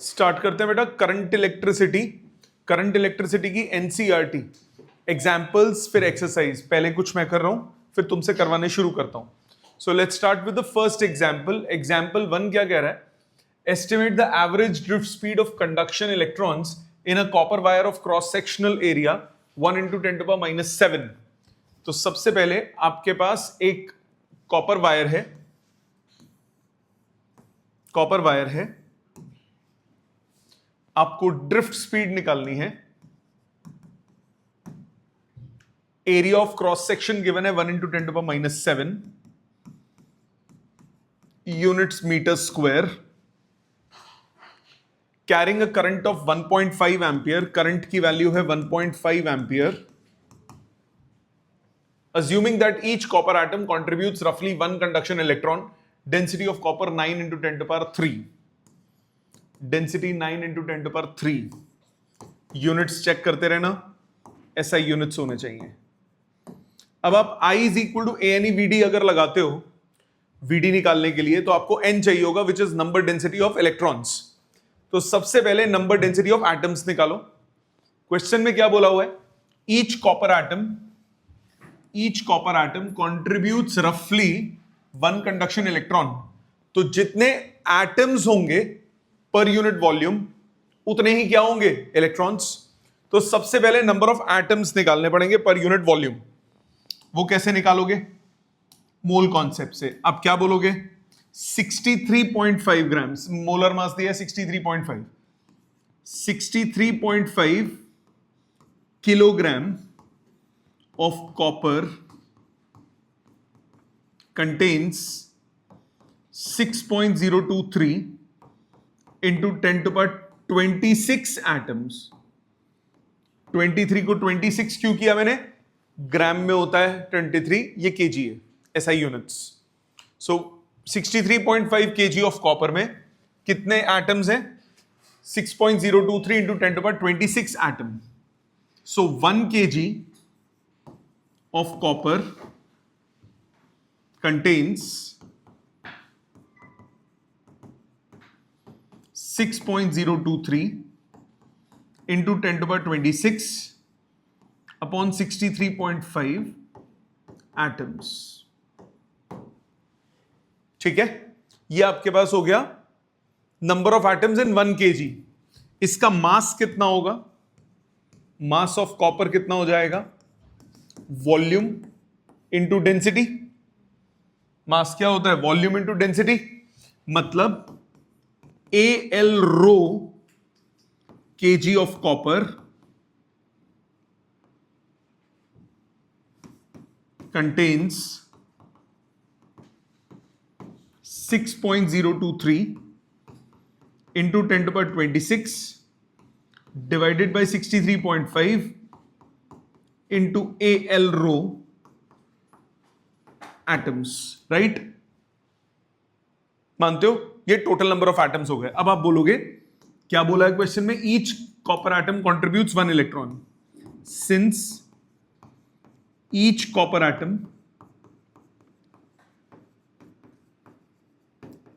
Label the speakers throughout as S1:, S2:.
S1: Start करते हैं बेटा करंट इलेक्ट्रिसिटी की एनसीईआरटी एग्जाम्पल्स फिर एक्सरसाइज। पहले कुछ मैं कर रहा हूं फिर तुमसे करवाने शुरू करता हूं। So let's start with the first example. Example 1 क्या कह रहा है? Estimate the average drift speed of conduction electrons in a copper wire of cross sectional area 1 × 10⁻⁷। तो सबसे पहले आपके पास एक कॉपर वायर है, आपको ड्रिफ्ट स्पीड निकालनी है। Area of cross section given है 1 × 10⁻⁷, units metre square. Carrying a current of 1.5 ampere, current की वैल्यू है 1.5 ampere. Assuming that each copper atom contributes roughly 1 conduction electron, density of copper 9 × 10⁻³ density 9 × 10⁻³ units check करते रहना, SI units होने चाहिए। अब आप I is equal to ANE VD अगर लगाते हो VD निकालने के लिए तो आपको N चाहिए होगा, which is number density of electrons. तो सबसे पहले नंबर डेंसिटी ऑफ एटम्स निकालो। क्वेश्चन में क्या बोला हुआ है? ईच कॉपर एटम कॉन्ट्रीब्यूट्स रफली 1 कंडक्शन इलेक्ट्रॉन। तो जितने एटम्स होंगे पर यूनिट वॉल्यूम उतने ही क्या होंगे? इलेक्ट्रॉन्स। तो सबसे पहले नंबर ऑफ एटम्स निकालने पड़ेंगे पर यूनिट वॉल्यूम। वो कैसे निकालोगे? मोल कॉन्सेप्ट से। अब क्या बोलोगे? 63.5 ग्राम्स, मोलर मास दिया 63.5 kilogram of copper contains 6.023 into 10⁻26 atoms। 23 को 26 क्यों किया मैंने? ग्राम में होता है 23, ये केजी है, SI units. So 63.5 KG of copper में कितने एटम्स हैं? 6.023 into 10⁻26 atom. So 1 kg of copper contains 6.023 into 10⁻26 upon 63.5 atoms। ठीक है, ये आपके पास हो गया number of atoms in 1 kg। इसका मास कितना होगा? मास ऑफ कॉपर कितना हो जाएगा? Volume into density. मास क्या होता है? Volume into density. मतलब AL rho kg of copper contains 6.023 into 10⁻26 divided by 63.5 into AL rho atoms. Right? मानते हो? ये टोटल नंबर ऑफ एटम्स हो गए। अब आप बोलोगे क्या बोला है क्वेश्चन में? Each copper atom contributes 1 electron. Since each copper atom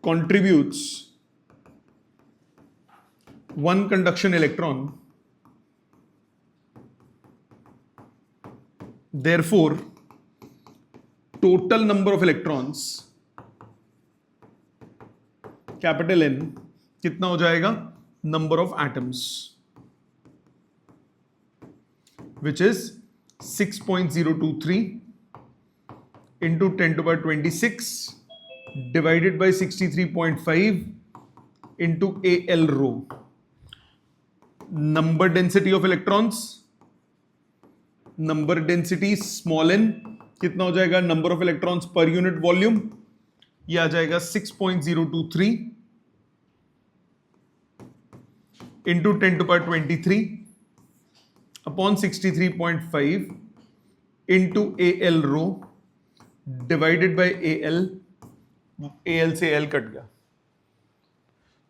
S1: contributes 1 conduction electron, therefore total number of electrons capital N कितना हो जाएगा? number of atoms which is 6.023 into 10⁻26 divided by 63.5 into AL rho. Number density of electrons, number density small n कितना हो जाएगा? Number of electrons per unit volume, ये आ जाएगा 6.023 into 10⁻23 upon 63.5 into AL rho divided by AL। AL से L cut गया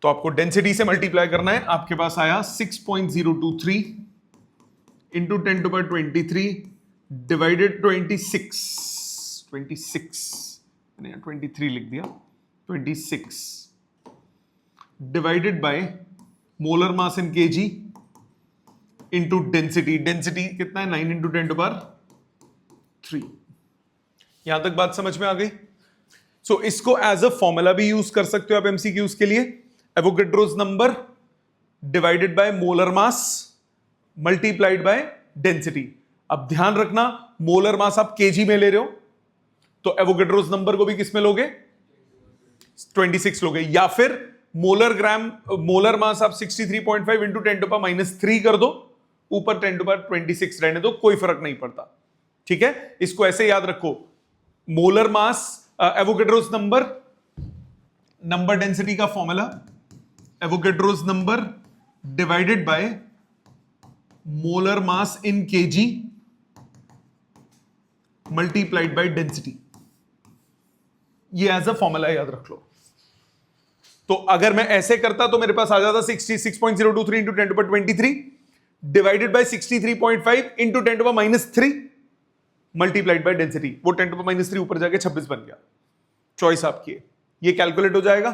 S1: तो आपको डेंसिटी से मल्टीप्लाई करना है। आपके पास आया 6.023 into 10⁻23 डिवाइडेड 26 मैंने 23 लिख दिया, 26 divided by molar mass in KG into density. Density कितना है? 9 इंटू 10⁻3। यहां तक बात समझ में आ गई? सो इसको एज अ फॉर्मूला भी यूज कर सकते हो आप एमसीक्यूज के लिए। Avogadro's number divided by molar mass multiplied by density. अब ध्यान रखना, मोलर मास आप केजी में ले रहे हो तो एवोगैड्रोस नंबर को भी किस में लोगे? 26 लोगे। या फिर मोलर मास आप 63.5 इंटू 10⁻³ कर दो, ऊपर 10⁻26 रहने दो, कोई फर्क नहीं पड़ता। ठीक है, इसको ऐसे याद रखो। Molar mass Avogadro's number density का formula Avogadro's number divided by molar mass in KG multiplied by density. ये एज अ फॉर्मूला याद रख लो। तो अगर मैं ऐसे करता तो मेरे पास आ जाता 66.023 into 10⁻23 divided by 63.5 into 10⁻³ multiplied by density. वो 10⁻³ ऊपर जाके 26 बन गया। चॉइस आपकी है। ये कैलकुलेट हो जाएगा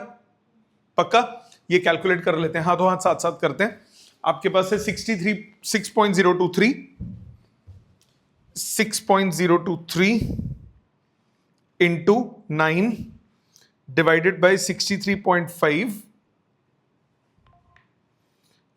S1: पक्का? ये कैलकुलेट कर लेते हैं, हाथों हाथ साथ साथ करते हैं। आपके पास है 6.023 इंटू 9 डिवाइडेड बाय 63.5,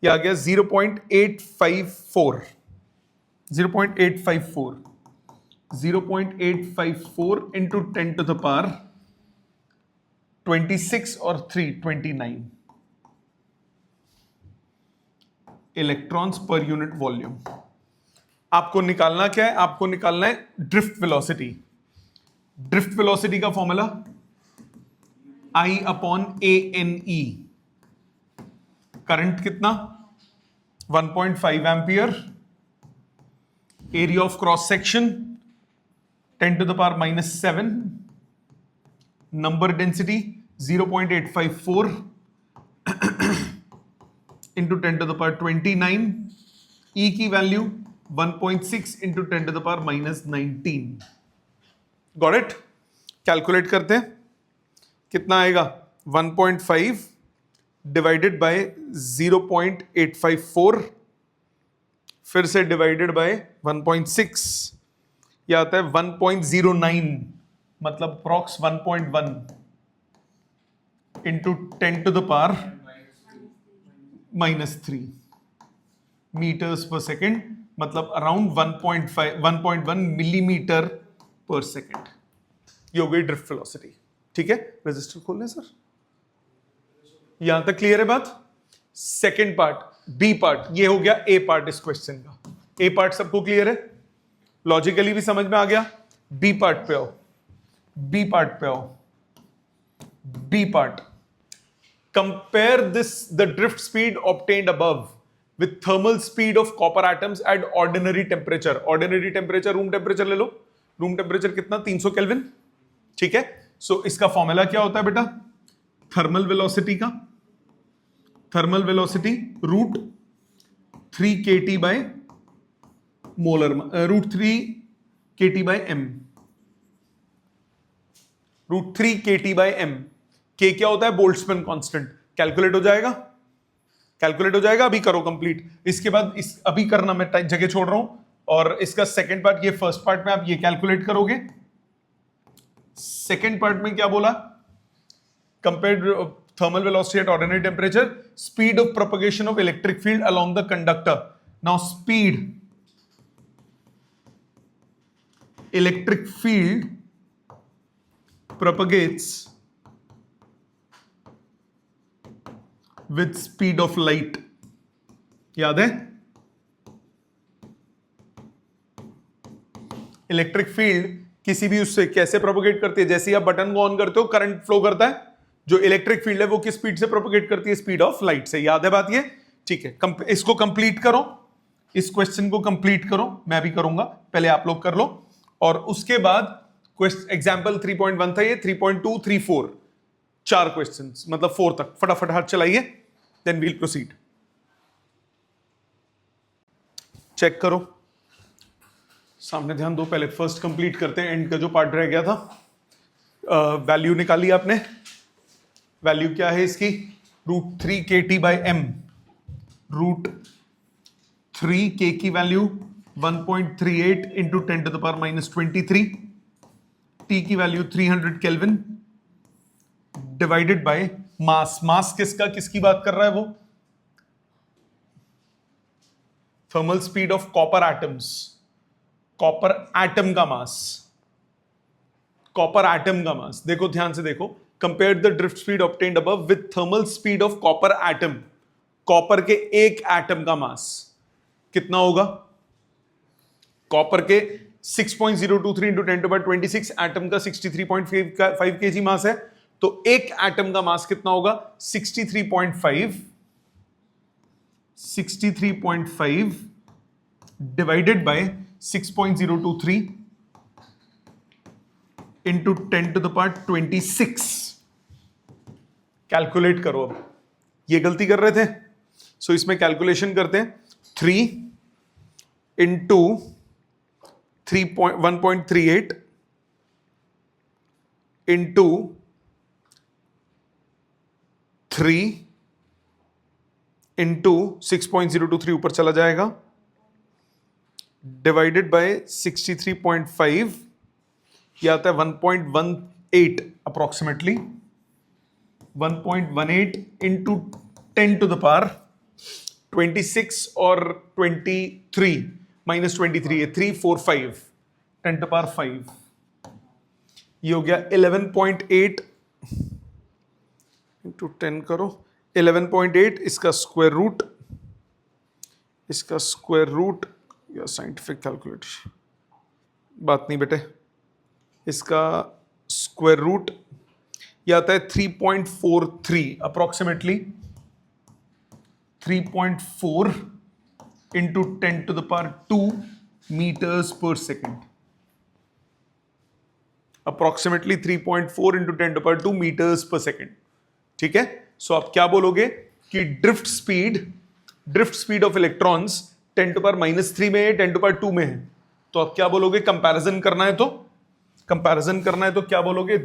S1: ये आ गया 0.854 इंटू 10⁻26 और 3 29 इलेक्ट्रॉन्स पर यूनिट वॉल्यूम। आपको निकालना क्या है? आपको निकालना है ड्रिफ्ट वेलोसिटी। ड्रिफ्ट वेलोसिटी का फॉर्मूला I/ANE। करंट कितना? 1.5 ampere. Area of cross section 10⁻⁻7। Number density 0.854 into 10⁻29। ई की value 1.6 into 10⁻19। Got it? Calculate करते हैं, कितना आएगा? 1.5 डिवाइडेड बाय 0.854 फिर से डिवाइडेड बाय 1.6, यह आता है 1.09, मतलब अप्रॉक्स 1.1 इंटू 10⁻³ मीटर्स पर सेकेंड, मतलब अराउंड 1.1 मिलीमीटर पर सेकेंड। ये हो गई ड्रिफ्ट वेलोसिटी। ठीक है, रजिस्टर खोल लें सर। यहां तक क्लियर है बात? सेकेंड पार्ट, बी पार्ट, ये हो गया ए पार्ट इस क्वेश्चन का। ए पार्ट सबको क्लियर है? लॉजिकली भी समझ में आ गया? बी पार्ट पे आओ। B part, compare this the drift speed obtained above with thermal speed of copper atoms at ordinary temperature। ordinary temperature room temperature ले लो। रूम टेम्परेचर कितना? 300 केल्विन। ठीक है, सो इसका फॉर्मूला क्या होता है बेटा? थर्मल वेलोसिटी का, thermal velocity √3 kT by molar, √3 kT by m, √3 kT by m। के क्या होता है? Boltzmann constant. कैलकुलेट हो जाएगा? कैलकुलेट हो जाएगा। अभी करो कंप्लीट। इसके बाद अभी करना, मैं जगह छोड़ रहा हूं। और इसका सेकंड पार्ट, ये फर्स्ट पार्ट में आप ये कैलकुलेट करोगे। सेकंड पार्ट में क्या बोला? Compare thermal velocity at ordinary temperature, speed of propagation of electric field along the conductor. Now speed, electric field propagates with speed of light। याद है? इलेक्ट्रिक फील्ड किसी भी उससे कैसे प्रोपोगेट करती है? जैसे ही आप बटन को ऑन करते हो करंट फ्लो करता है। जो इलेक्ट्रिक फील्ड है वो किस स्पीड से प्रोपोगेट करती है? स्पीड ऑफ लाइट से। याद है बात ये? ठीक है, इसको कंप्लीट करो, इस क्वेश्चन को कंप्लीट करो। मैं भी करूंगा, पहले आप लोग कर लो। और उसके बाद एग्जाम्पल 3.1 था ये, 3.2, 3, 4, 4 क्वेश्चंस, मतलब 4 तक फटाफट हाथ चलाइए, देन वील प्रोसीड। चेक करो, सामने ध्यान दो। पहले फर्स्ट कंप्लीट करते हैं, एंड का जो पार्ट रह गया था। वैल्यू निकाली आपने। वैल्यू क्या है इसकी? √3 kT बाय m। रूट 3, के की वैल्यू 1.38 इंटू 10⁻⁻23, टी की value 300 kelvin divided by mass. Mass किसकी बात कर रहा है वो? Thermal speed of copper atoms, copper atom का मास, कॉपर एटम का मास। देखो ध्यान से देखो, compare the drift speed obtained above with thermal speed of copper atom. Copper के एक एटम का मास कितना होगा? कॉपर के 6.023 इंटू 10⁻26 एटम का 63.5 kg मास है, तो एक एटम का मास कितना होगा? 63.5 डिवाइडेड बाय 6.023 इंटू 10⁻26। कैलकुलेट करो। अब ये गलती कर रहे थे, सो इसमें कैलकुलेशन करते हैं। 3 इंटू 1.38 इंटू 3 इंटू 6.023 ऊपर चला जाएगा, डिवाइडेड बाय 63.5, ये आता है 1.18 अप्रोक्सीमेटली। 1.18 इंटू 10⁻26 और 23 माइनस 23 है 345 10⁻5। ये हो गया 11.8 इंटू 10 करो 11.8, इसका स्क्वायर रूट या साइंटिफिक कैलकुलेटर बात नहीं बेटे, इसका स्क्वायर रूट ये आता है 3.43 अप्रोक्सीमेटली 3.4 इंटू 10⁻2 मीटर्स पर सेकेंड। अप्रोक्सीमेटली 3.4 इंटू 10⁻2 मीटर्स पर सेकेंड। ठीक है, सो आप क्या बोलोगे कि ड्रिफ्ट स्पीड ऑफ इलेक्ट्रॉन्स 10⁻³ में है, 10⁻2 में है, तो आप क्या बोलोगे? कंपैरिजन करना है तो क्या बोलोगे?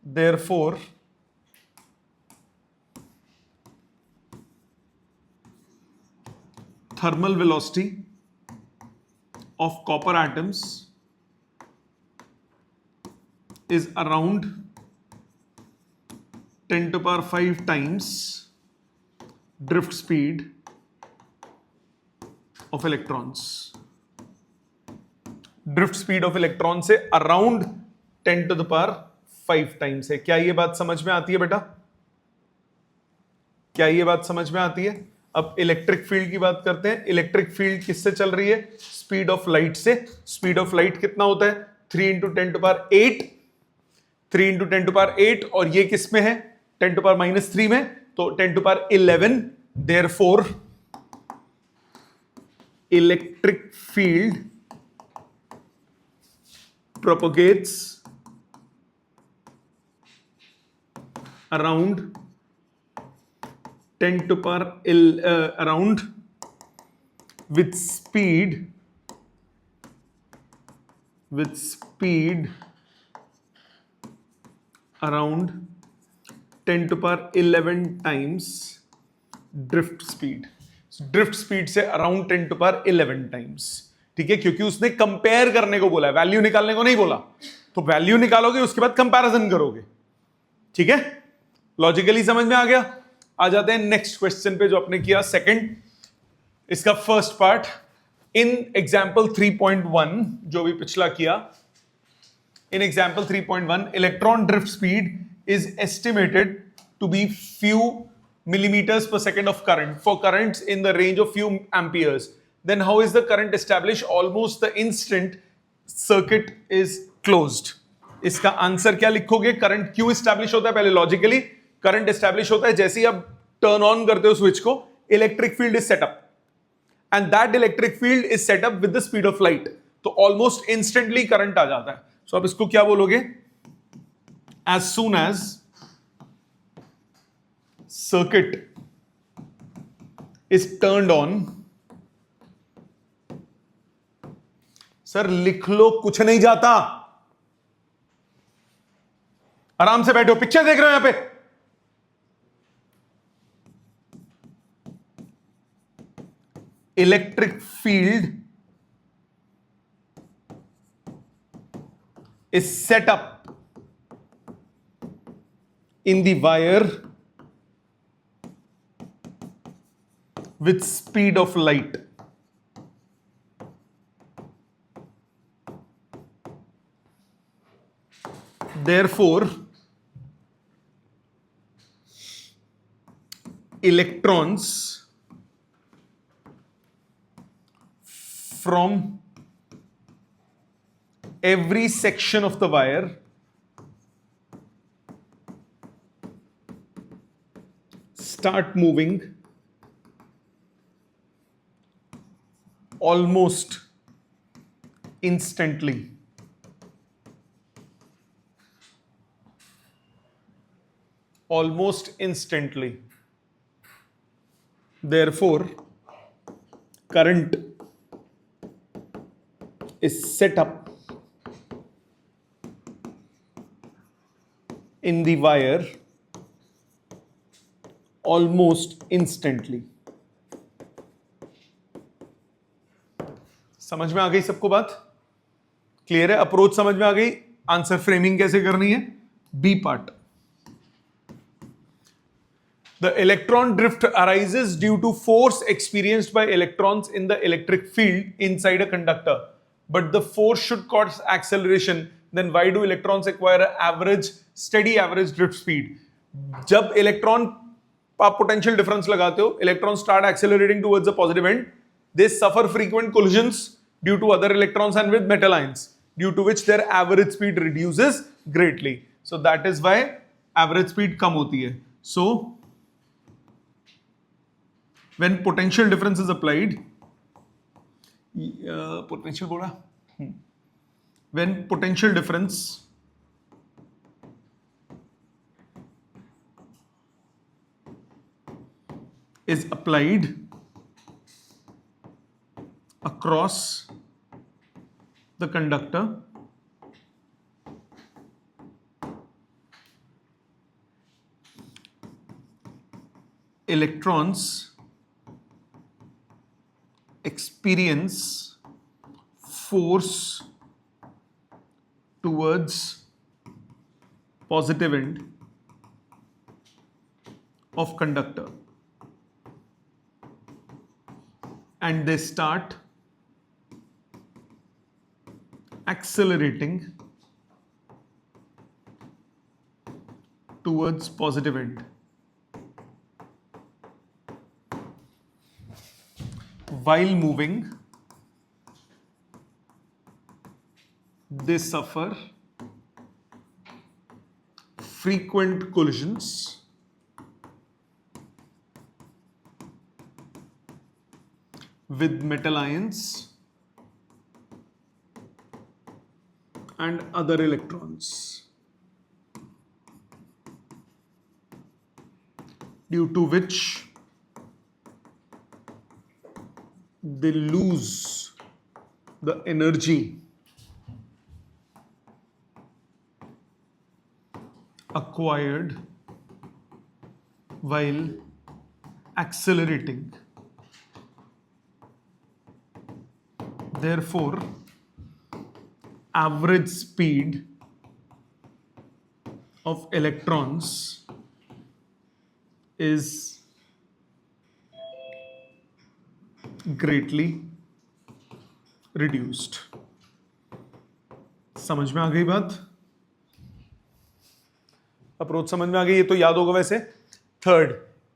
S1: Therefore thermal velocity of copper atoms is around 10⁵ times drift speed of electrons. Drift speed of electron से अराउंड 10⁵ टाइम्स है। क्या ये बात समझ में आती है बेटा? क्या ये बात समझ में आती है? अब इलेक्ट्रिक फील्ड की बात करते हैं। इलेक्ट्रिक फील्ड किससे चल रही है? स्पीड ऑफ लाइट से। स्पीड ऑफ लाइट कितना होता है? 3 इंटू 10⁸ और ये किस में है? 10⁻³ में, तो 10⁻11। Therefore electric field propagates around 10⁻, around with speed around 10⁻11 times drift speed से अराउंड 10⁻11 टाइम्स। ठीक है, क्योंकि उसने कंपेयर करने को बोला है, वैल्यू निकालने को नहीं बोला। तो वैल्यू निकालोगे, उसके बाद कंपैरिजन करोगे। ठीक है, लॉजिकली समझ में आ गया। आ जाते हैं नेक्स्ट क्वेश्चन पे जो आपने किया सेकंड, इसका फर्स्ट पार्ट। इन एग्जांपल 3.1 जो भी पिछला किया, in example 3.1 electron drift speed is estimated to be few millimeters per second of current for currents in the range of few amperes. Then how is the current established almost the instant circuit is closed? इसका answer क्या लिखोगे? Current क्यों establish होता है? पहले logically current establish होता है जैसे ही आप टर्न ऑन करते हो स्विच को, electric field is set up and that electric field is set up with the speed of light, तो ऑलमोस्ट इंस्टेंटली करंट आ जाता है। सो आप इसको क्या बोलोगे? As soon as circuit is turned on. Sir लिख लो, कुछ नहीं जाता, आराम से बैठो, पिक्चर देख रहे हो यहां पे। electric field is set up in the wire with speed of light. Therefore, electrons from every section of the wire start moving almost instantly. Almost instantly. Therefore, current is set up in the wire almost instantly. समझ में आ गई सबको बात? Clear है? Approach समझ में आ गई? Answer framing कैसे करनी है? B part. The electron drift arises due to force experienced by electrons in the electric field inside a conductor. But the force should cause acceleration. Then why do electrons acquire an average, steady average drift speed? जब electron आप potential difference लगाते हो, electrons start accelerating towards the positive end. They suffer frequent collisions due to other electrons and with metal ions, due to which their average speed reduces greatly. So that is why average speed कम होती है. So when potential difference is applied, potential बोला, when potential difference is applied across the conductor, electrons experience force towards positive end of conductor, and they start accelerating towards positive end. While moving, they suffer frequent collisions with metal ions and other electrons, due to which they lose the energy acquired while accelerating. Therefore, average speed of electrons is greatly reduced. समझ में आ गई बात? Approach समझ में आ गई? ये तो याद होगा वैसे. Third,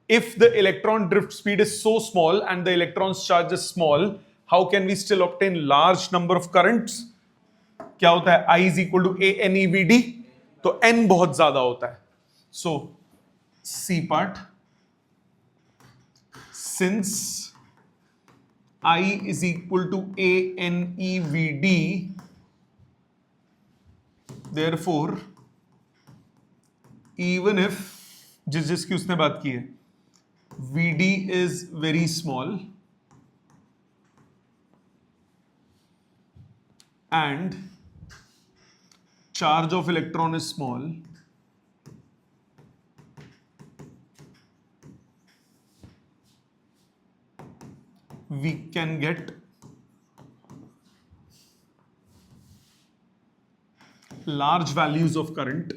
S1: if the electron drift speed is so small and the electron's charge is small, how can we still obtain large number of currents? क्या होता है? I is equal to a n e v d, तो n बहुत ज्यादा होता है. So C part, since I is equal to a n e v d, therefore even if जिसकी उसने बात की है Vd is very small and charge of electron is small, we can get large values of current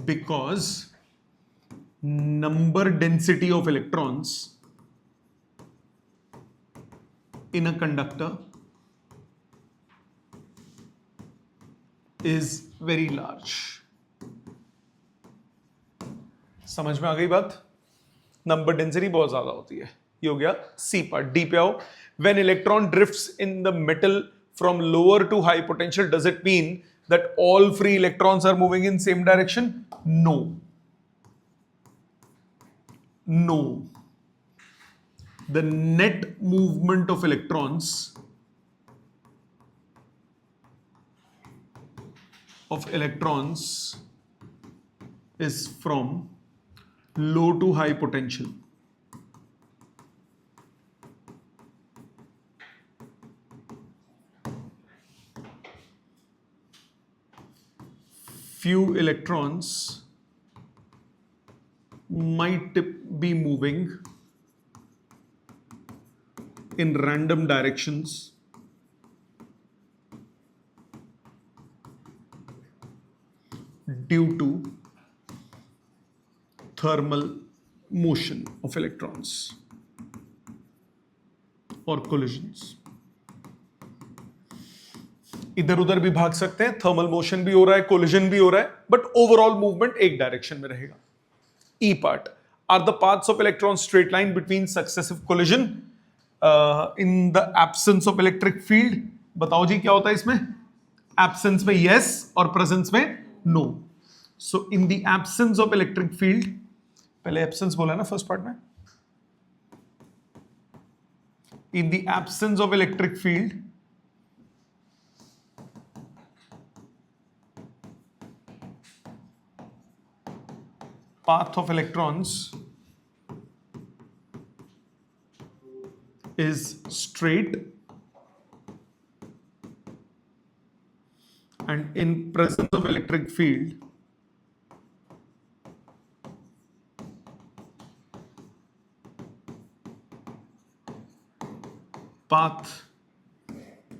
S1: because number density of electrons in a conductor is very large. समझ में आ गई बात? Number density बहुत ज्यादा होती है. ये हो गया सी पार्ट. डी पे आओ. When electron drifts in the metal from lower to high potential, does it mean that all free electrons are moving in same direction? No. No. The net movement of electrons is from low to high potential. Few electrons might be moving in random directions due to thermal motion of electrons or collisions. इधर उधर भी भाग सकते हैं, thermal motion भी हो रहा है, कोलिजन भी हो रहा है, बट ओवरऑल मूवमेंट एक डायरेक्शन में रहेगा. E part. Are the paths of electron straight line between successive collision in the absence of electric field? बताओ जी क्या होता है इसमें? एब्सेंस में यस और प्रेजेंस में no. So in the absence of electric field, पहले एब्सेंस बोला ना फर्स्ट पार्ट में, in the absence of electric field path of electrons is straight, and in presence of electric field path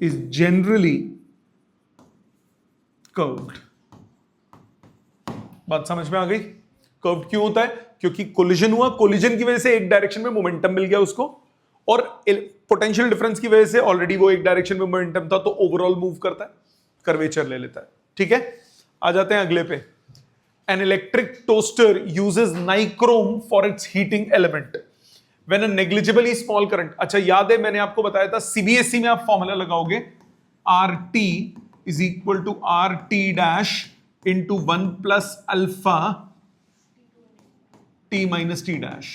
S1: is generally curved. बात समझ में आ गई? Curve क्यों होता है? क्योंकि कोलिजन हुआ, कोलिजन की वजह से एक डायरेक्शन में मोमेंटम मिल गया उसको, और पोटेंशियल डिफरेंस की वजह से ऑलरेडी वो एक डायरेक्शन में मोमेंटम था, तो ओवरऑल मूव करता है, कर्वेचर ले लेता है. ठीक है, आ जाते हैं अगले पे. N electric toaster uses nichrome for its heating element when a negligibly small current. अच्छा याद है मैंने आपको बताया था सीबीएसई में आप फॉर्मूला लगाओगे R T is equal to R T dash into 1 plus alpha T minus T dash.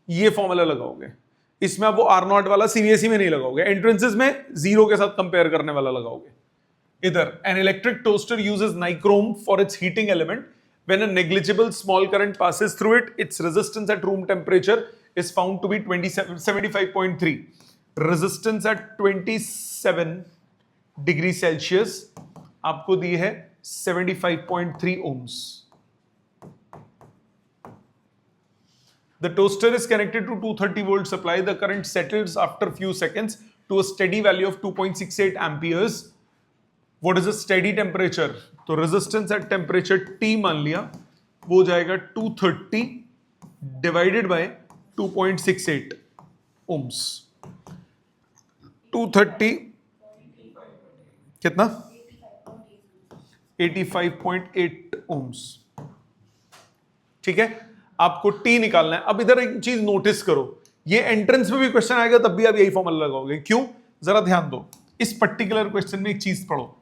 S1: ये फॉर्मूला लगाओगे. इसमें आप वो आर नॉट वाला सीबीएसई में नहीं लगाओगे, एंट्रेंसेस में जीरो के साथ कंपेयर करने वाला लगाओगे. इधर an electric toaster uses nichrome for its heating element when a negligible small current passes through it, its resistance at room temperature is found to be 75.3. Resistance at 27 degree Celsius आपको दी है 75.3 ohms. The toaster is connected to 230 volt supply. The current settles after few seconds to a steady value of 2.68 amperes. What is the steady temperature? तो resistance at temperature T मान लिया, वो जाएगा 230 divided by 2.68 ohms. 230 कितना? 85.8 ohms. ठीक है, आपको T निकालना है. अब इधर एक चीज नोटिस करो, ये एंट्रेंस में भी क्वेश्चन आएगा तब भी आप यही फॉर्मूला लगाओगे. क्यों? जरा ध्यान दो. इस पर्टिकुलर क्वेश्चन में एक चीज पढ़ो,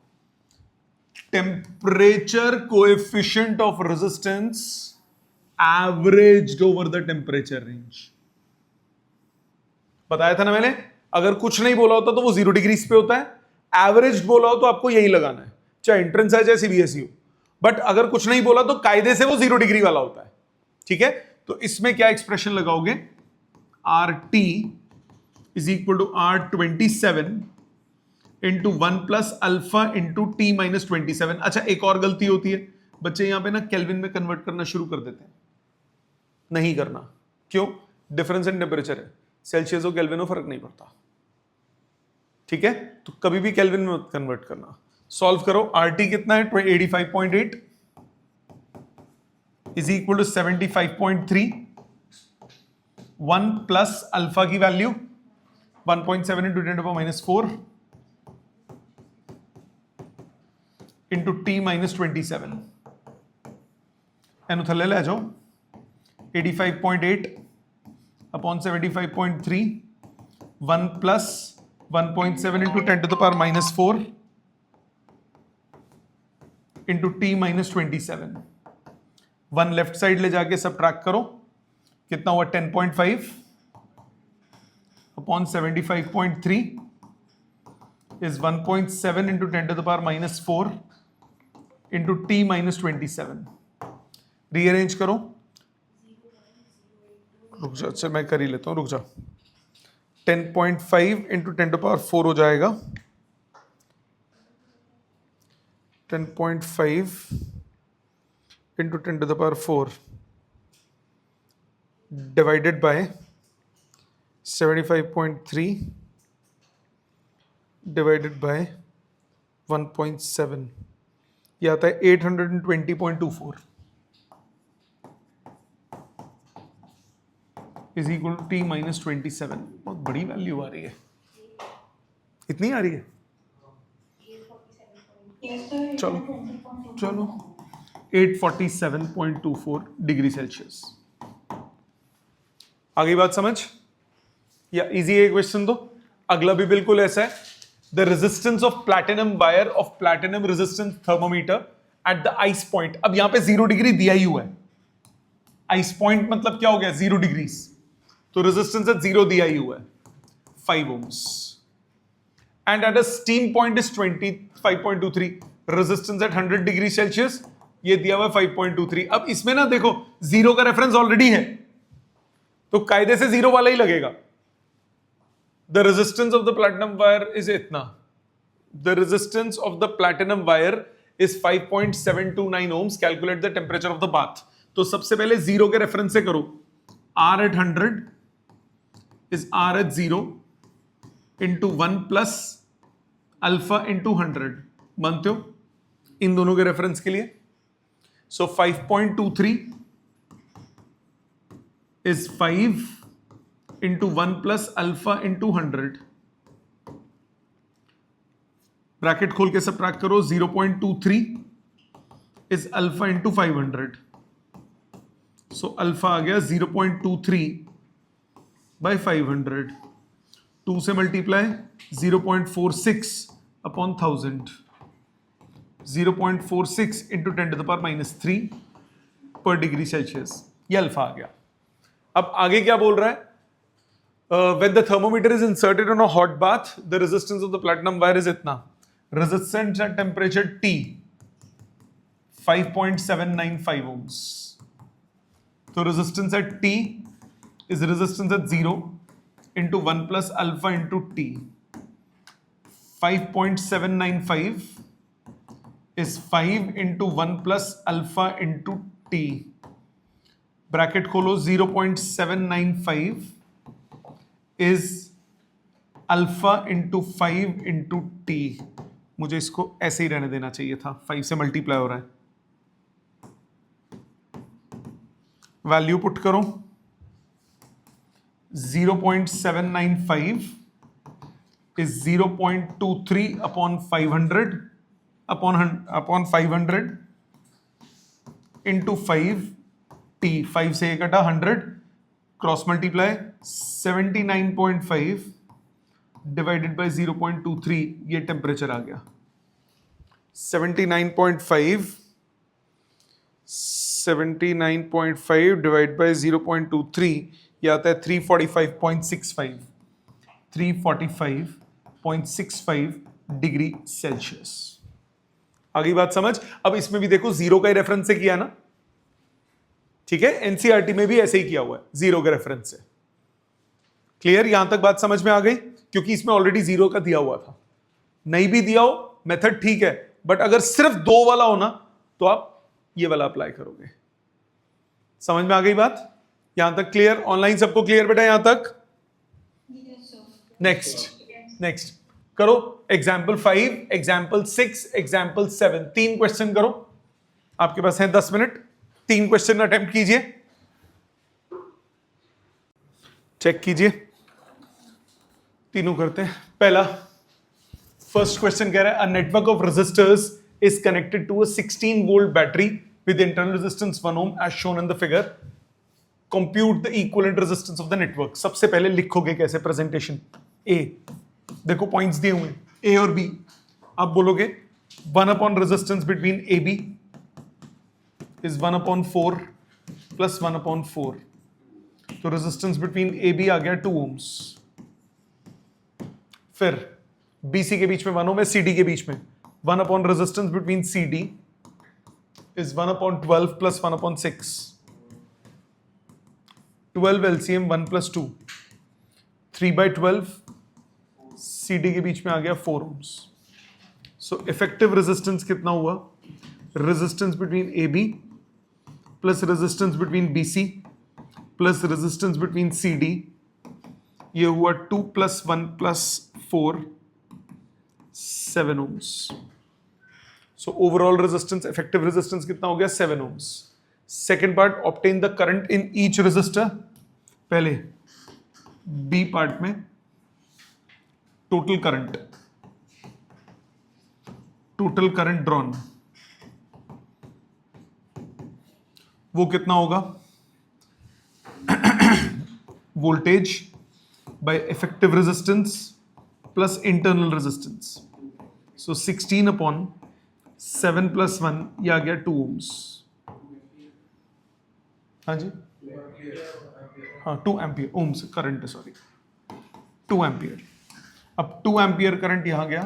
S1: temperature coefficient of resistance averaged over the temperature range. बताया था ना मैंने, अगर कुछ नहीं बोला होता तो वो 0 डिग्री पे होता है, एवरेज बोला हो तो आपको यही लगाना है, चाहे एंट्रेंस है चाहे सीबीएसई हो. बट अगर कुछ नहीं बोला तो कायदे से वो 0 डिग्री वाला होता है. ठीक है, तो इसमें क्या एक्सप्रेशन लगाओगे? R T is equal to R27 into 1 plus alpha into T minus 27. अच्छा एक और गलती होती है, बच्चे यहां पे ना केल्विन में कन्वर्ट करना शुरू कर देते हैं, नहीं करना। क्यों? डिफरेंस इन टेम्परेचर है, सेल्सियस और केल्विन में फर्क नहीं पड़ता, ठीक है? तो कभी भी केल्विन में मत कन्वर्ट करना। सॉल्व करो, RT कितना है 85.8 is equal to 75.3, 1 plus alpha की value 1.7 into 10⁻⁴ into T minus 27 एनु थले ले जाओ, 85.8 upon 75.3, 1 plus 1.7 into 10⁻⁴ into T minus 27, 1 left side ले जाके सबट्रैक्ट करो, कितना हुआ 10.5 upon 75.3 is 1.7 into 10⁻⁴ into T minus 27। Rearrange करो, रुक जा, अच्छा मैं कर ही लेता हूं, रुक जा। 10.5 इंटू 10⁻⁴ हो जाएगा 10.5 into 10⁻⁴ divided by 75.3 divided by 1.7, यह आता है 820.24 is equal to T minus 27। बहुत बड़ी वैल्यू आ रही है, इतनी आ रही है? चलो चलो 847.24 डिग्री सेल्सियस। आगे बात समझ या इजी है क्वेश्चन? तो अगला भी बिल्कुल ऐसा है, the resistance of platinum wire of platinum resistance thermometer at the ice point. अब यहां पे 0 डिग्री दिया ही हुआ है, आइस पॉइंट मतलब क्या हो गया 0 डिग्रीज, तो रेजिस्टेंस एट 0 दिया ही हुआ है 5 ohms and at a steam point is 25.23, resistance at 100 degree Celsius ये दिया हुआ है 5.23। अब इसमें ना देखो 0 का रेफरेंस ऑलरेडी है, तो कायदे से 0 वाला ही लगेगा। The resistance of the platinum wire is इतना, the resistance of the platinum wire is 5.729 ohms, calculate the temperature of the bath. तो सबसे पहले 0 के रेफरेंस से करो, R at 100 is R at 0 into 1 plus alpha into 100, मानते हो इन दोनों के रेफरेंस के लिए? So 5.23 is 5 into 1 plus alpha into 100, bracket खोल के सबट्रैक्ट करो, 0.23 is alpha into 500, so alpha आ गया 0.23 बाय 500, 2 से मल्टीप्लाई 0.46 अपॉन 1000, 0.46 इंटू 10⁻⁻³ पर डिग्री सेल्सियस, ये अल्फा आ गया। अब आगे क्या बोल रहा है? When the thermometer is inserted on a hot bath, the resistance of the platinum wire is इतना, resistance at temperature T 5.795 ohms, तो resistance at T is resistance at 0 into 1 plus alpha into T, 5.795 is 5 into 1 plus alpha into T, bracket खोलो, 0.795 is alpha into 5 into T। मुझे इसको ऐसे ही रहने देना चाहिए था, 5 से मल्टीप्लाई हो रहा है, वैल्यू पुट करो, 0.795 is 0.23 upon 500 upon 500 into 5 T, 5 से कटा 100, क्रॉस मल्टीप्लाई 79.5 डिवाइडेड बाय 0.23, ये टेम्परेचर आ गया 79.5 डिवाइड बाय 0.23, ये आता है 345.65, 345.65 डिग्री सेल्सियस। आगे बात समझ? अब इसमें भी देखो 0 का ही रेफरेंस से किया ना, ठीक है? एनसीईआरटी में भी ऐसे ही किया हुआ है 0 के रेफरेंस से। क्लियर? यहां तक बात समझ में आ गई? क्योंकि इसमें ऑलरेडी 0 का दिया हुआ था, नहीं भी दिया हो मेथड ठीक है, बट अगर सिर्फ 2 वाला हो ना तो आप ये वाला अप्लाई करोगे। समझ में आ गई बात? यहां तक क्लियर? ऑनलाइन सबको क्लियर बेटा यहां तक? नेक्स्ट करो एग्जाम्पल 5, एग्जाम्पल 6, एग्जाम्पल 7, 3 क्वेश्चन करो। आपके पास है 10 मिनट, 3 क्वेश्चन अटेम्प्ट कीजिए, चेक कीजिए। तीनों करते हैं। पहला फर्स्ट क्वेश्चन कह रहा है a network of resistors is connected to a 16 volt battery with internal resistance 1 ohm as shown in the figure. Compute the equivalent resistance of the network. सबसे पहले लिखोगे कैसे प्रेजेंटेशन? ए, देखो पॉइंट्स दिए हुए हैं ए और बी। आप बोलोगे 1 upon resistance between A B is 1 upon 4 plus 1 upon 4। तो रेजिस्टेंस बिटवीन ए बी आ गया 2 ओम्स। फिर बीसी के बीच में 1 ओम है, सीडी के बीच में 1 upon resistance between CD is 1 upon 12 plus 1 upon 6। 12 LCM 1 plus 2, 3/12 CD के बीच में आ गया 4 ओम्स। सो इफेक्टिव रेजिस्टेंस कितना हुआ? Resistance between A B plus resistance between BC plus resistance between CD, ये हुआ 2 plus 1 plus 4, 7 ohms. So overall resistance, effective resistance कितना हो गया? 7 ohms. Second part, obtain the current in each resistor. पहले B part में total current drawn वो कितना होगा? Voltage by effective resistance plus internal resistance. So 16 upon 7 plus 1, ये आ गया 2 ओम्स। हाँ जी, हाँ 2 एम्पियर ओम्स करंट है, सॉरी 2 एम्पियर। अब 2 एम्पियर करंट यहां गया,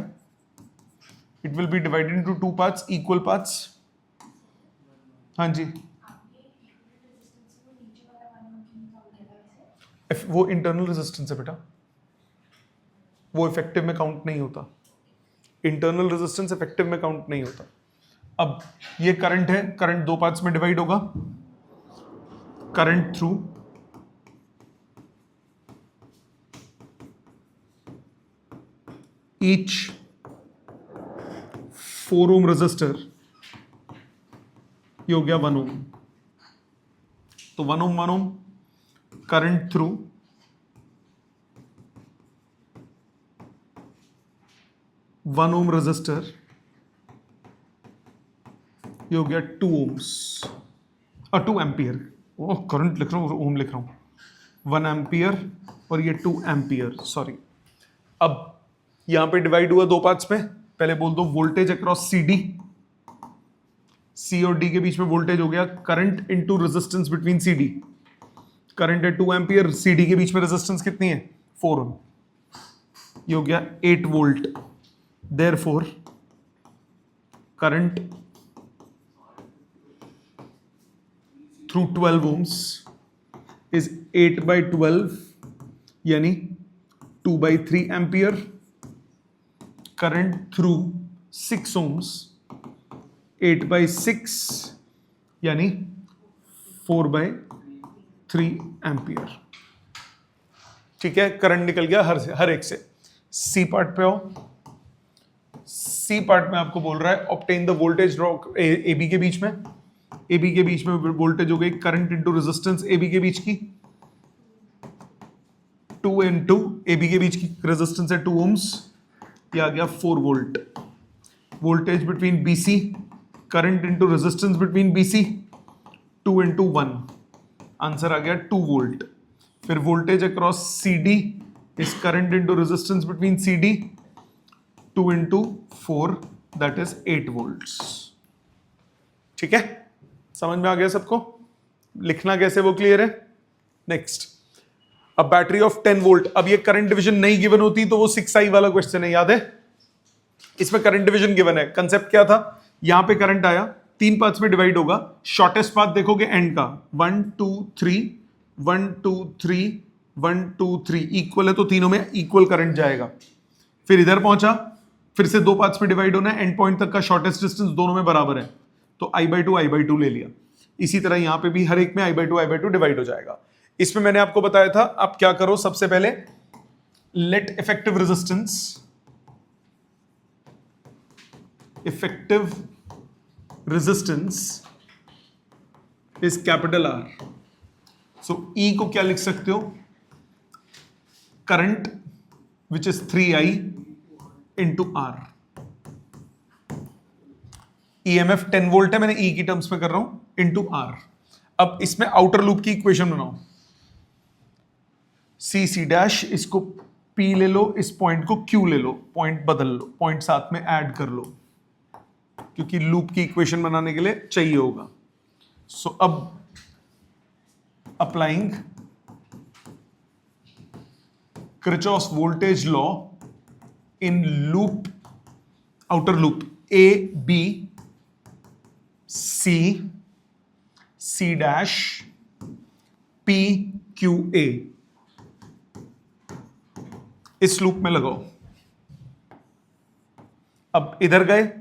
S1: it will be divided into 2 parts, equal parts. हाँ जी, वो इंटरनल रेजिस्टेंस है बेटा, वो इफेक्टिव में काउंट नहीं होता। इंटरनल रेजिस्टेंस इफेक्टिव में काउंट नहीं होता। अब ये करंट है, करंट 2 पार्ट्स में डिवाइड होगा। Current through each 4 ohm resistor, ये हो गया 1 ओम। तो 1 ohm current through 1 ohm resistor, ये हो गया 2 ओम्स और 2 एम्पियर। वो करंट लिख रहा हूं, ओम लिख रहा हूं। 1 एम्पियर और ये 2 एम्पियर, सॉरी। अब यहां पे डिवाइड हुआ 2 पार्ट्स में। पहले बोल दो वोल्टेज अक्रॉस सीडी, सी और डी के बीच में वोल्टेज हो गया current into resistance between CD. Current है 2 एम्पियर, सीडी के बीच में रेजिस्टेंस कितनी है? 4 ओम। ये हो गया 8 volt. Therefore current through 12 ohms is 8/12 यानी 2/3 एम्पियर। करंट थ्रू 6 ओम्स 8/6 यानी 4/3 एम्पियर। ठीक है, करंट निकल गया हर एक से। सी पार्ट पे आओ। सी पार्ट में आपको बोल रहा है obtain the voltage drop A B के बीच में। ए बी के बीच में वोल्टेज हो गई current into resistance A B के बीच की 2 इंटू ए बी के बीच की रेजिस्टेंस है 2 ओम्स, ये आ गया 4 volt. Voltage between BC, current into resistance between BC 2 into 1, answer आ गया 2 वोल्ट। फिर voltage across CD is current into resistance between CD 2 into 4, that is 8 volts. ठीक है, समझ में आ गया सबको? लिखना कैसे वो क्लियर है? नेक्स्ट, अब बैटरी ऑफ 10 वोल्ट। अब ये करंट डिवीजन नहीं गिवन होती तो वो 6i वाला क्वेश्चन है, याद है? इसमें करंट डिवीजन गिवन है। कंसेप्ट क्या था? यहां पे करंट आया, 3 पार्ट्स में डिवाइड होगा। शॉर्टेस्ट पाथ देखोगे एंड का 1 2 3 1 2 3 1 2 3 इक्वल है तो तीनों में इक्वल करंट जाएगा। फिर इधर पहुंचा, फिर से 2 पार्ट्स में डिवाइड होना है, एंड पॉइंट तक का शॉर्टेस्ट डिस्टेंस दोनों में बराबर है। तो I/2 ले लिया। इसी तरह यहां पे भी हर एक में I/2 डिवाइड हो जाएगा। इसमें मैंने आपको बताया था, आप क्या करो, सबसे पहले let effective resistance is capital R। So E को क्या लिख सकते हो, current which is 3I into R। EMF 10 volt है, मैंने E की टर्म्स में कर रहा हूं, इंटू R। अब इसमें आउटर लूप की इक्वेशन बनाओ, C डैश, इसको P ले लो, इस पॉइंट को Q ले लो, पॉइंट बदल लो, पॉइंट साथ में ऐड कर लो, क्योंकि लूप की इक्वेशन बनाने के लिए चाहिए होगा। सो अब applying Kirchhoff's voltage law in loop, outer loop A, B, C dash, P, Q, A, इस लूप में लगाओ। अब इधर गए,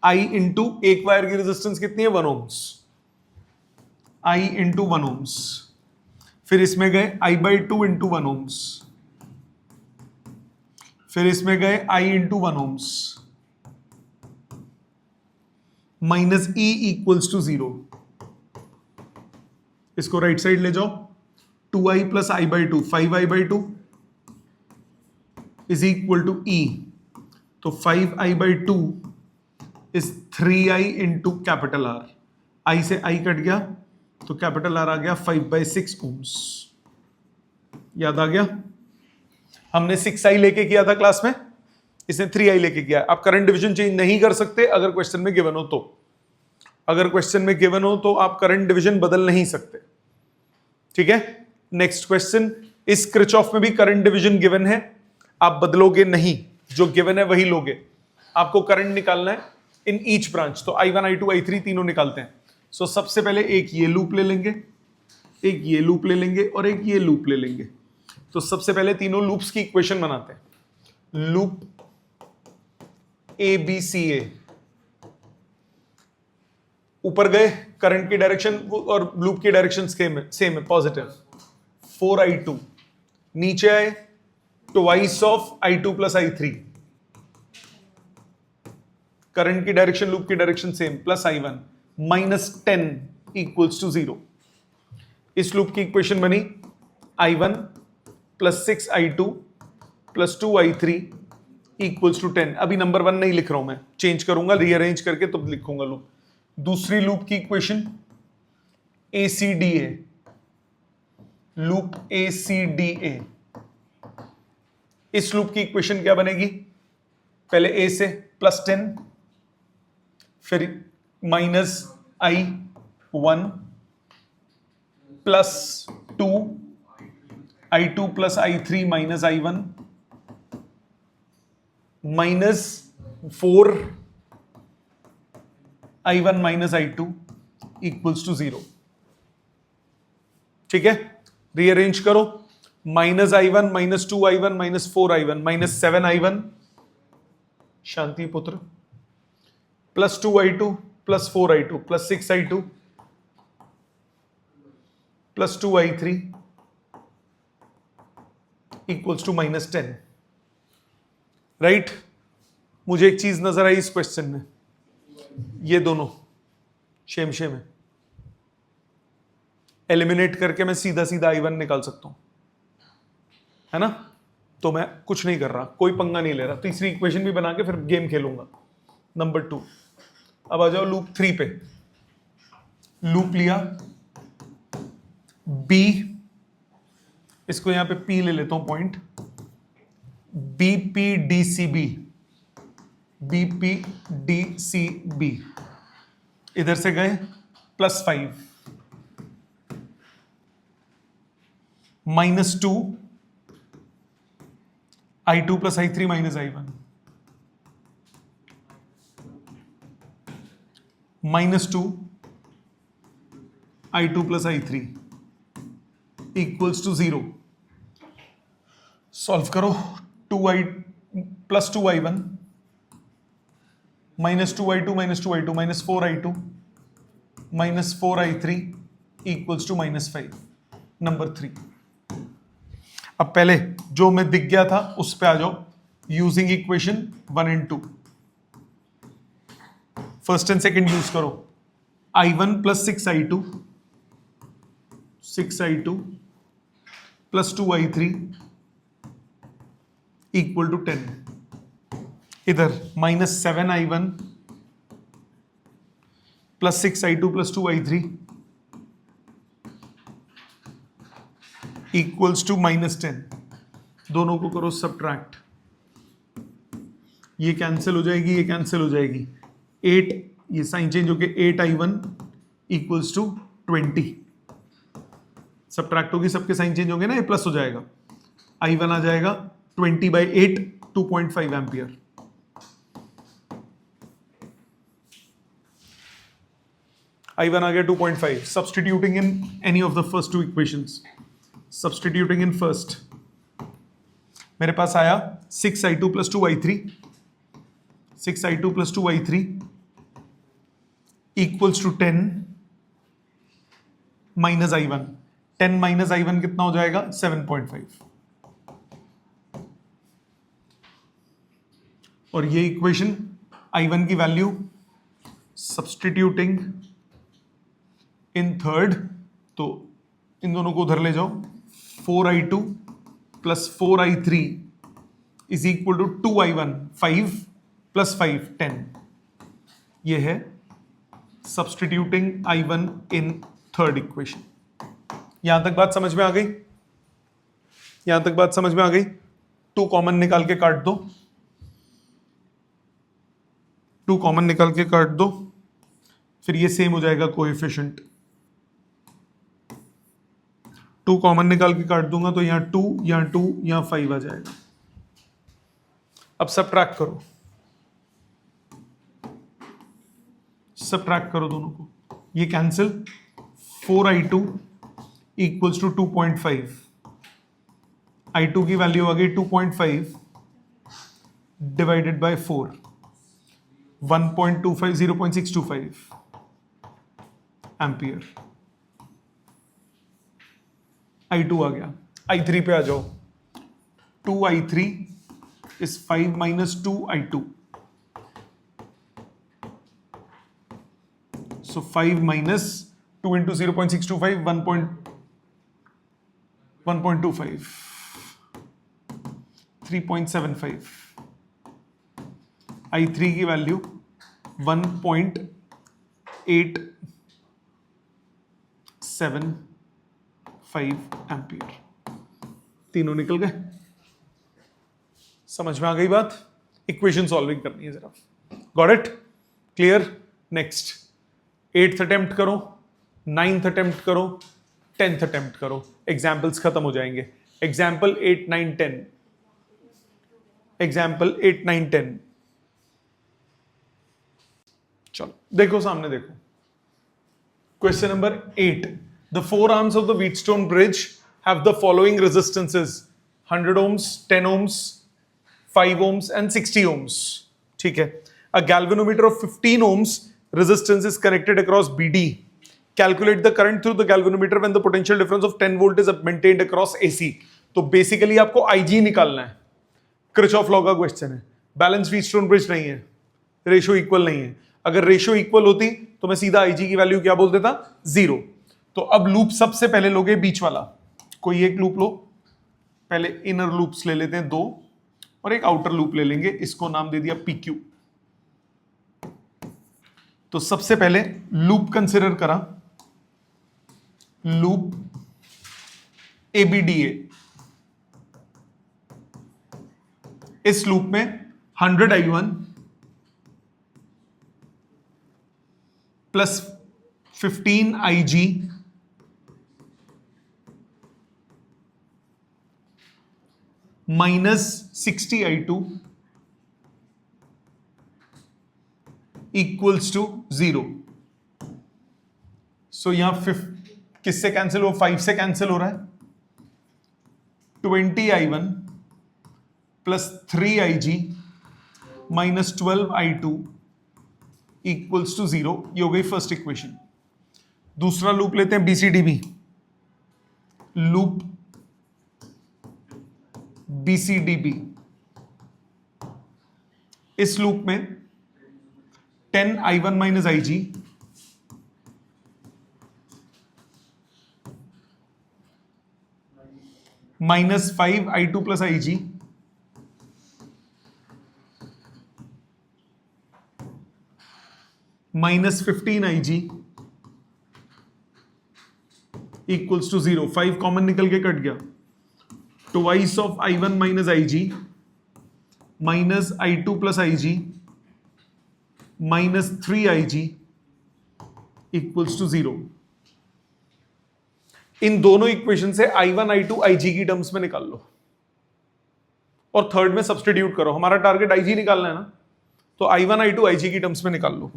S1: I इंटू एक वायर की रेजिस्टेंस कितनी है, 1 ohms, I इंटू 1 ohms। फिर इसमें गए I/2 इंटू 1 ohms। फिर इसमें गए I into 1 ohms minus E equals to 0। इसको राइट साइड ले जाओ, 2I plus I/2, 5I/2 is equal to E। तो 5I/2 is 3I into capital R। I से I कट गया तो कैपिटल R आ गया 5/6 ohms। याद आ गया, हमने 6I लेके किया था क्लास में, इसने 3I लेके किया। आप करंट डिवीजन चेंज नहीं कर सकते अगर क्वेश्चन में गिवन हो तो। अगर क्वेश्चन में गिवन हो तो आप करंट डिवीजन बदल नहीं सकते, ठीक है। नेक्स्ट क्वेश्चन, इस किरचॉफ में भी करंट डिवीजन गिवन है, आप बदलोगे नहीं, जो गिवन है वही लोगे। आपको करंट निकालना है इन ईच ब्रांच, तो I1, I2, I3 तीनों निकालते हैं। सो सबसे पहले एक ये लूप ले लेंगे, एक ये लूप ले लेंगे और एक ये लूप ले लेंगे। तो सबसे पहले तीनों लूप्स की इक्वेशन बनाते हैं। लूप ABCA, ऊपर गए, करंट की डायरेक्शन और लूप की डायरेक्शन सेम है, पॉजिटिव, 4I2। नीचे आए, twice of I2 plus I3, current की डायरेक्शन लूप की direction same, plus I1, minus 10 equals to 0। इस लूप की इक्वेशन बनी I1 plus 6I2 plus 2I3 equals to 10। अभी नंबर 1 नहीं लिख रहा हूं मैं, चेंज करूंगा, रीअरेंज करके तब लिखूंगा लूप। दूसरी लूप की इक्वेशन ACDA, लूप ACDA। इस लूप की इक्वेशन क्या बनेगी, पहले A से प्लस 10, फिर minus I1 plus 2, I2 plus I3 minus I1 minus 4 I1 minus I2 equals to 0। ठीक है, रीअरेंज करो, minus I1 minus 2I1 minus 4I1 minus 7I1, शांति पुत्र, plus 2I2 plus 4I2 plus 6I2 plus 2I3 equals to minus 10। Right, मुझे एक चीज नजर आई इस क्वेश्चन में, ये दोनों शेम है, एलिमिनेट करके मैं सीधा सीधा I1 निकाल सकता हूं, है ना। तो मैं कुछ नहीं कर रहा, कोई पंगा नहीं ले रहा, तीसरी इक्वेशन भी बना के फिर गेम खेलूंगा। नंबर 2, अब आ जाओ लूप 3 पे। लूप लिया B, इसको यहां पे P ले लेता हूं पॉइंट, BPDCB, BPDCB। इधर से गए plus 5, minus 2 I2 plus I3 minus I1, minus 2 I2 plus I3 equals to 0। Solve करो, 2I plus 2I1 -2i2 -2i2 -4i2 -4i3 equals to -5, number 3। अब पहले जो मैं दिख गया था उस पे आ जाओ, using equation 1 and 2, first and second use करो। i1 plus 6i2 plus 2i3 equal to 10। इधर -7i1 plus 6i2 plus 2i3 equals to -10। दोनों को करो सब्ट्रैक्ट, ये कैंसिल हो जाएगी, ये कैंसिल हो जाएगी। 8, ये साइन चेंज होके 8i1 इक्वल्स टू 20। सब्ट्रैक्ट होगी, सबके साइन चेंज होंगे ना, ये प्लस हो जाएगा। i1 आ जाएगा 20/8, 2.5 एम्पियर। i1 आ गया 2.5। Substituting in any of the first two equations, substituting in first, मेरे पास आया 6i2 plus 2i3, 6i2 plus 2i3 equals to 10 minus i1। 10 minus i1 कितना हो जाएगा? 7.5। और ये इक्वेशन i1 की वैल्यू सब्सटीट्यूटिंग इन थर्ड, तो इन दोनों को उधर ले जाओ। 4i2 plus 4i3 is equal to 2i1, 5 plus 5 10। ये है substituting i1 in third equation. यहां तक बात समझ में आ गई? यहां तक बात समझ में आ गई? 2 कॉमन निकाल के काट दो, 2 कॉमन निकाल के काट दो, फिर ये सेम हो जाएगा कोएफिशिएंट। 2 कॉमन निकाल के काट दूंगा तो यहां 2, यहां 2, यहां 5 आ जाएगा। अब सब्ट्रैक्ट करो, सब्ट्रैक्ट करो दोनों को, ये cancel. 4i2 equals to 2.5, i2 की वैल्यू आ गई 2.5 डिवाइडेड बाय 4, 1.25, 0.625 एम्पियर। i2 आ गया। i3 पे आ जाओ। 2i3 is 5 minus 2i2. So 5 minus 2 into 0.625, 1.25, 3.75। i3 की वैल्यू 1.875 एम्पियर। तीनों निकल गए। समझ में आ गई बात? इक्वेशन सॉल्विंग करनी है जरा। Got it? Clear? Next 8th attempt करो, 9th अटेम्प्ट करो, 10th अटेम्प्ट करो। एग्जाम्पल्स खत्म हो जाएंगे। एग्जाम्पल 8, 9, 10। एग्जाम्पल 8, 9, 10। चलो देखो, सामने देखो। Question number 8। The four arms of the Wheatstone bridge have the following resistances: 100 ohms, 10 ohms, 5 ohms and 60 ohms. ठीक है। A galvanometer of 15 ohms resistance is connected across BD. Calculate the current through the galvanometer when the potential difference of 10 volt is maintained across AC. तो basically आपको IG निकालना है। Kirchhoff law का question है। Balance Wheatstone bridge नहीं है, ratio equal नहीं है। अगर रेशियो इक्वल होती तो मैं सीधा IG की वैल्यू क्या बोल देता? 0। तो अब लूप सबसे पहले लोगे बीच वाला, कोई एक लूप लो। पहले इनर लूप्स ले लेते हैं 2 और एक आउटर लूप ले लेंगे, इसको नाम दे दिया PQ। तो सबसे पहले लूप कंसिडर करा, लूप ABDA। इस लूप में 100i1 plus 15IG minus 60i2 equals to 0। So यहां किससे कैंसिल हो? 5 से कैंसिल हो रहा है। 20i1 plus 3IG minus 12i2 equals to 0। ये हो गई फर्स्ट इक्वेशन। दूसरा लूप लेते हैं BCDB, लूप BCDB। इस लूप में 10I1 minus IG minus 5I2 plus IG minus 15IG equals to 0। 5 common निकल के कट गया। Twice of I1 minus IG minus I2 plus IG minus 3IG equals to 0। इन दोनों equation से I1 I2 IG की terms में निकाल लो और थर्ड में सब्सटीट्यूट करो। हमारा टारगेट IG निकालना है ना, तो I1 I2 IG की टर्म्स में निकाल लो।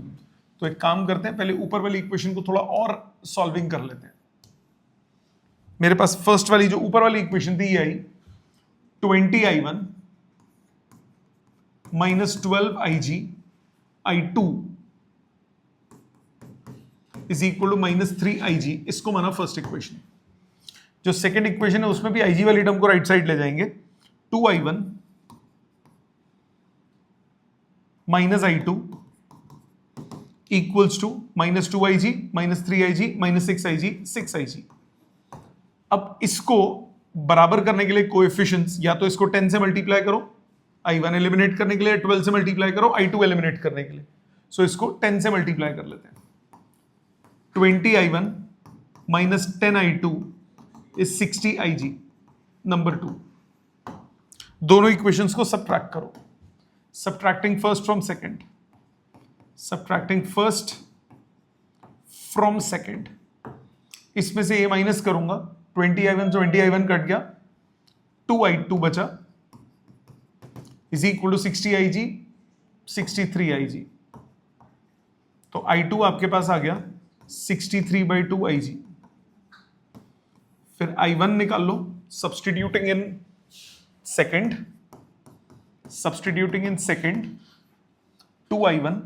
S1: तो एक काम करते हैं, पहले ऊपर वाली इक्वेशन को थोड़ा और सॉल्विंग कर लेते हैं। मेरे पास फर्स्ट वाली जो ऊपर वाली इक्वेशन थी ये आई 20I1 minus 12IG I2 is equal to minus 3IG। इसको माना फर्स्ट इक्वेशन। जो सेकेंड इक्वेशन है उसमें भी IG वाली टर्म को राइट साइड ले जाएंगे। 2I1 minus I2 equals to minus 2IG minus 3IG minus 6IG 6IG। अब इसको बराबर करने के लिए कोएफिशिएंट्स, या तो इसको 10 से मल्टीप्लाई करो I1 एलिमिनेट करने के लिए, 12 से मल्टीप्लाई करो I2 एलिमिनेट करने के लिए। सो इसको 10 से मल्टीप्लाई कर लेते हैं। 20I1 minus 10I2 is 60IG number 2। दोनों इक्वेशंस को सब्ट्रैक्ट करो। Subtracting first from second, subtracting first from second. इसमें से ये माइनस करूंगा, 20I1 कट गया, 2I2 बचा is equal to 60IG 63IG। तो I2 आपके पास आ गया 63/2IG। फिर I1 निकाल लो, substituting in second, 2I1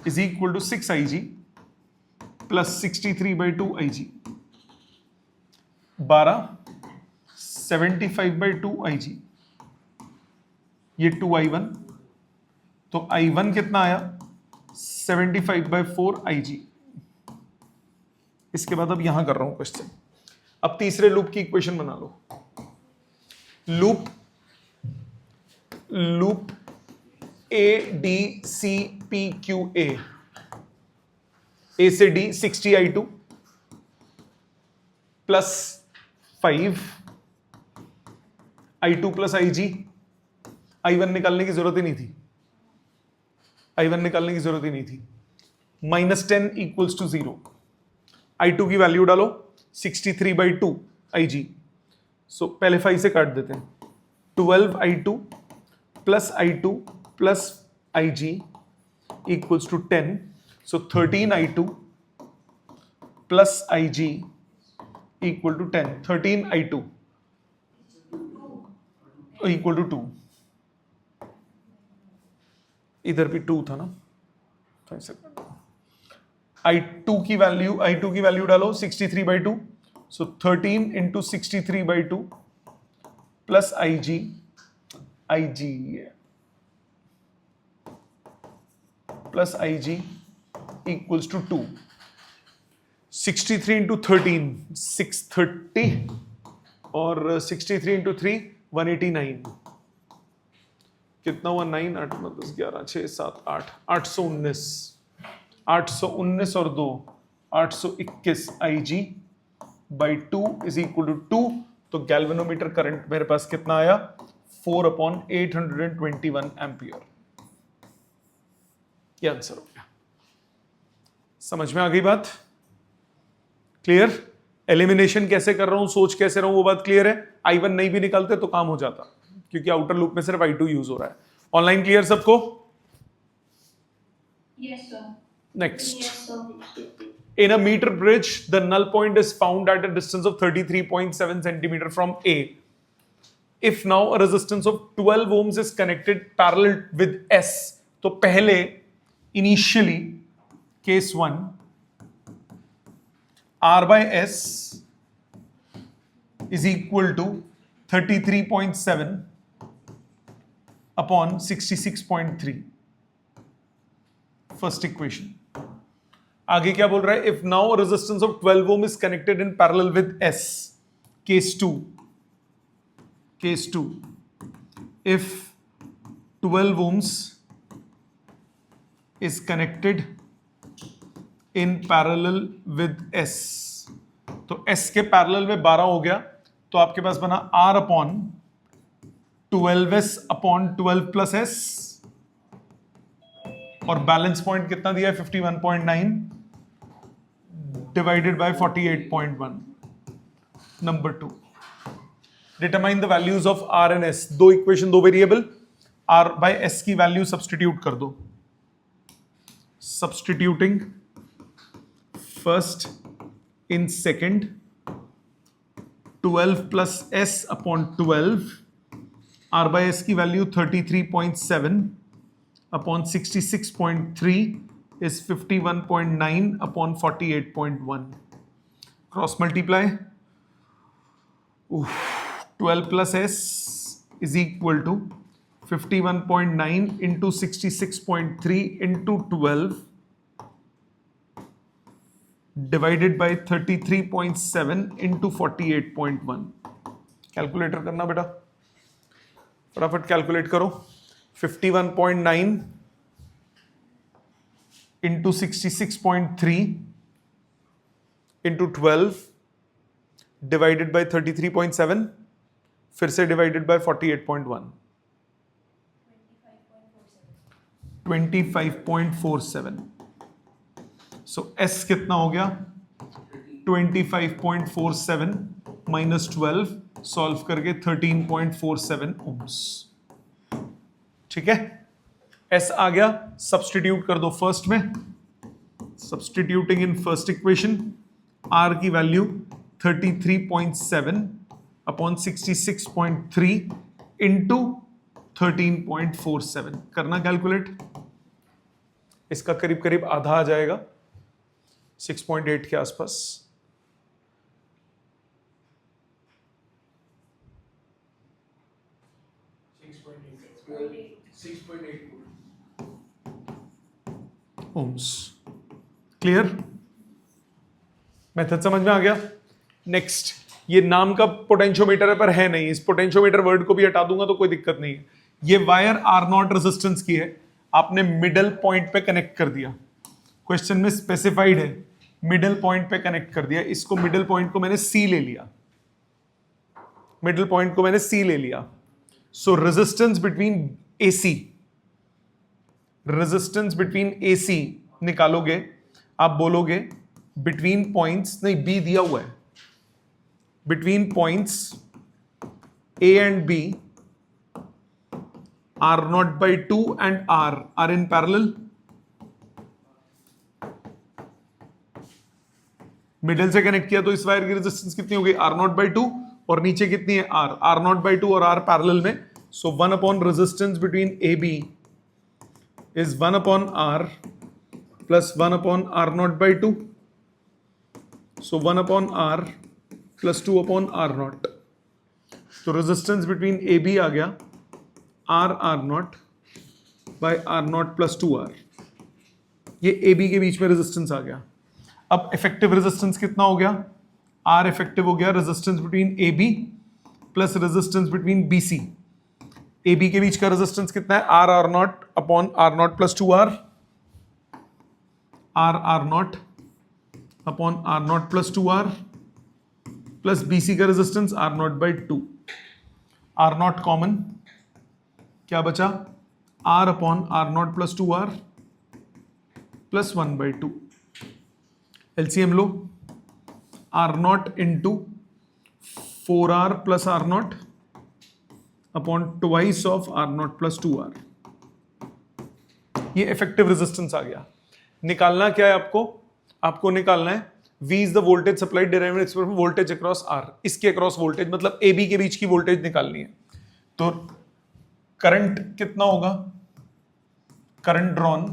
S1: is equal to 6IG plus 63/2IG 12 75/2IG। ये 2I1, तो I1 कितना आया 75/4IG। इसके बाद अब यहां कर रहा हूं क्वेश्चन। अब तीसरे लूप की इक्वेशन बना लो। लूप ADCPQA, A से D 60I2 plus 5I2 plus IG। I1 निकालने की जरूरत ही नहीं थी। Minus 10 equals to 0। I2 की वैल्यू डालो 63/2IG। सो पहले 5 से काट देते हैं। 12I2 plus I2 plus IG equals to 10। So 13I2 plus IG equal to 10। 13I2 equal to 2। इधर भी 2 था ना, I2 की वैल्यू डालो 63/2। So 13 into 63/2 plus IG plus IG equals to 2। 63 into 13 630 और 63 इंटू 3 189। कितना हुआ 9 8 9 10 11 6 7 8 819 और 2 821 IG by 2 is equal to 2। तो गैल्वेनोमीटर करंट मेरे पास कितना आया 4/821 एम्पियर। ये आंसर हो गया। समझ में आ गई बात? क्लियर? एलिमिनेशन कैसे कर रहा हूं, सोच कैसे रहा हूं, वो बात क्लियर है। I1 नहीं भी निकालते तो काम हो जाता, क्योंकि आउटर लूप में सिर्फ I2 यूज हो रहा है। ऑनलाइन क्लियर सबको?
S2: Yes, sir.
S1: Next.
S2: Yes, sir.
S1: In a meter bridge, the null point is found at a distance of 33.7 centimeter from A. If now a resistance of 12 ohms is connected parallel with S, तो पहले initially case 1 R by S is equal to 33.7 upon 66.3. First equation. आगे क्या बोल रहा है? If now resistance of 12 ohm is connected in parallel with S. Case 2 if 12 ohms is connected in parallel with S, तो S के parallel में 12 हो गया, तो आपके पास बना R upon 12S upon 12 plus S, और बैलेंस पॉइंट कितना दिया है? 51.9 divided by 48.1. Number 2, determine the values of R and S. दो इक्वेशन, दो वेरिएबल, R बाय S की वैल्यू सब्सटीट्यूट कर दो. Substituting first in second, 12 plus S upon 12, R by S की value 33.7 upon 66.3 is 51.9 upon 48.1. Cross multiply. 12 plus S is equal to 51.9 into 66.3 into 12 divided by 33.7 into 48.1. Calculator करना बेटा, फटाफट calculate करो. 51.9 into 66.3 into 12 divided by 33.7, फिर से divided by 48.1. 25.47. So S कितना हो गया? 25.47 minus 12, सॉल्व करके 13.47 ohms. ठीक है, S आ गया. सब्सटीट्यूट कर दो फर्स्ट में. Substituting in first equation, R की वैल्यू 33.7 अपॉन 66.3 इंटू 13.47. करना कैलकुलेट. इसका करीब करीब आधा आ जाएगा, 6.8 के आसपास. ohms. क्लियर? मेथड समझ में आ गया. नेक्स्ट, ये नाम का पोटेंशियोमीटर पर है नहीं, इस पोटेंशियोमीटर वर्ड को भी हटा दूंगा तो कोई दिक्कत नहीं है. ये वायर R0 रेजिस्टेंस की है, आपने मिडल पॉइंट पे कनेक्ट कर दिया. क्वेश्चन में स्पेसिफाइड है मिडल पॉइंट पे कनेक्ट कर दिया. इसको मिडल पॉइंट को मैंने C ले लिया. मिडल पॉइंट को मैंने C ले लिया. सो रेजिस्टेंस बिटवीन AC निकालोगे, आप बोलोगे बिटवीन पॉइंट्स, नहीं B दिया हुआ है, between points A and B R0/2 and R are in parallel. Middle से कनेक्ट किया तो इस वायर की रेजिस्टेंस कितनी हो गई? R0/2, और नीचे कितनी है? R. R0/2 और R पैरेलल में. सो 1 upon resistance between AB is 1 upon R plus 1 upon R0/2. So 1 upon R plus 2 upon R0. तो रेजिस्टेंस बिटवीन AB आ गया R0 by R0 plus 2R. ये AB के बीच में रेजिस्टेंस आ गया. अब इफेक्टिव रेजिस्टेंस कितना हो गया? R इफेक्टिव हो गया resistance between AB plus resistance between BC. AB के बीच का रेजिस्टेंस कितना है? R0 upon R0 plus 2R. R0 upon R0 plus 2R plus BC का रेजिस्टेंस R0/2. R0 कॉमन, क्या बचा? R upon R0 plus 2R plus 1/2. LCM low. R0 into 4R plus R0 upon twice of R0 plus 2R. ये effective resistance आ गया. निकालना क्या है आपको? आपको निकालना है V is the voltage supplied derivative expression voltage across R. इसके अक्रॉस वोल्टेज मतलब AB के बीच की वोल्टेज निकालनी है. तो करंट कितना होगा? करंट ड्रॉन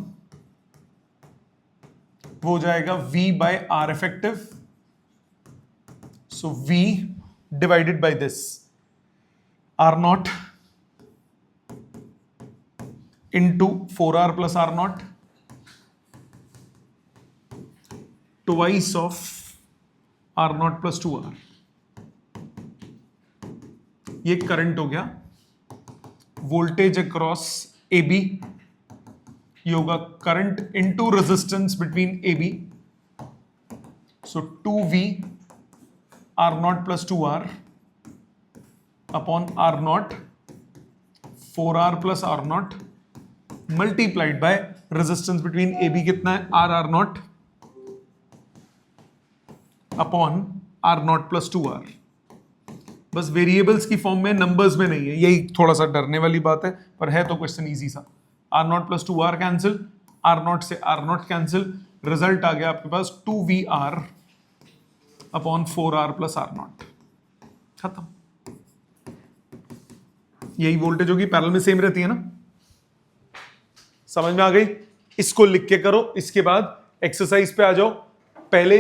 S1: वो हो जाएगा V by R effective. So V divided by this R not into 4R plus R naught twice of R naught plus 2R. ये करंट हो गया. वोल्टेज अक्रॉस AB, ये होगा current into resistance between AB. So 2V R naught plus 2R upon R naught 4R plus R naught multiplied by resistance between A B कितना है R naught upon R naught plus 2R. बस variables की form में, numbers में नहीं है. यही थोड़ा सा डरने वाली बात है, पर है तो क्वेश्चन इजी सा. R naught plus 2R cancel, R naught से आर नॉट कैंसिल, रिजल्ट आ गया आपके पास 2VR upon 4R plus R naught. खत्म. यही वोल्टेज होगी, पैरेलल में सेम रहती है ना. समझ में आ गई. इसको लिख के करो. इसके बाद एक्सरसाइज पे आ जाओ. पहले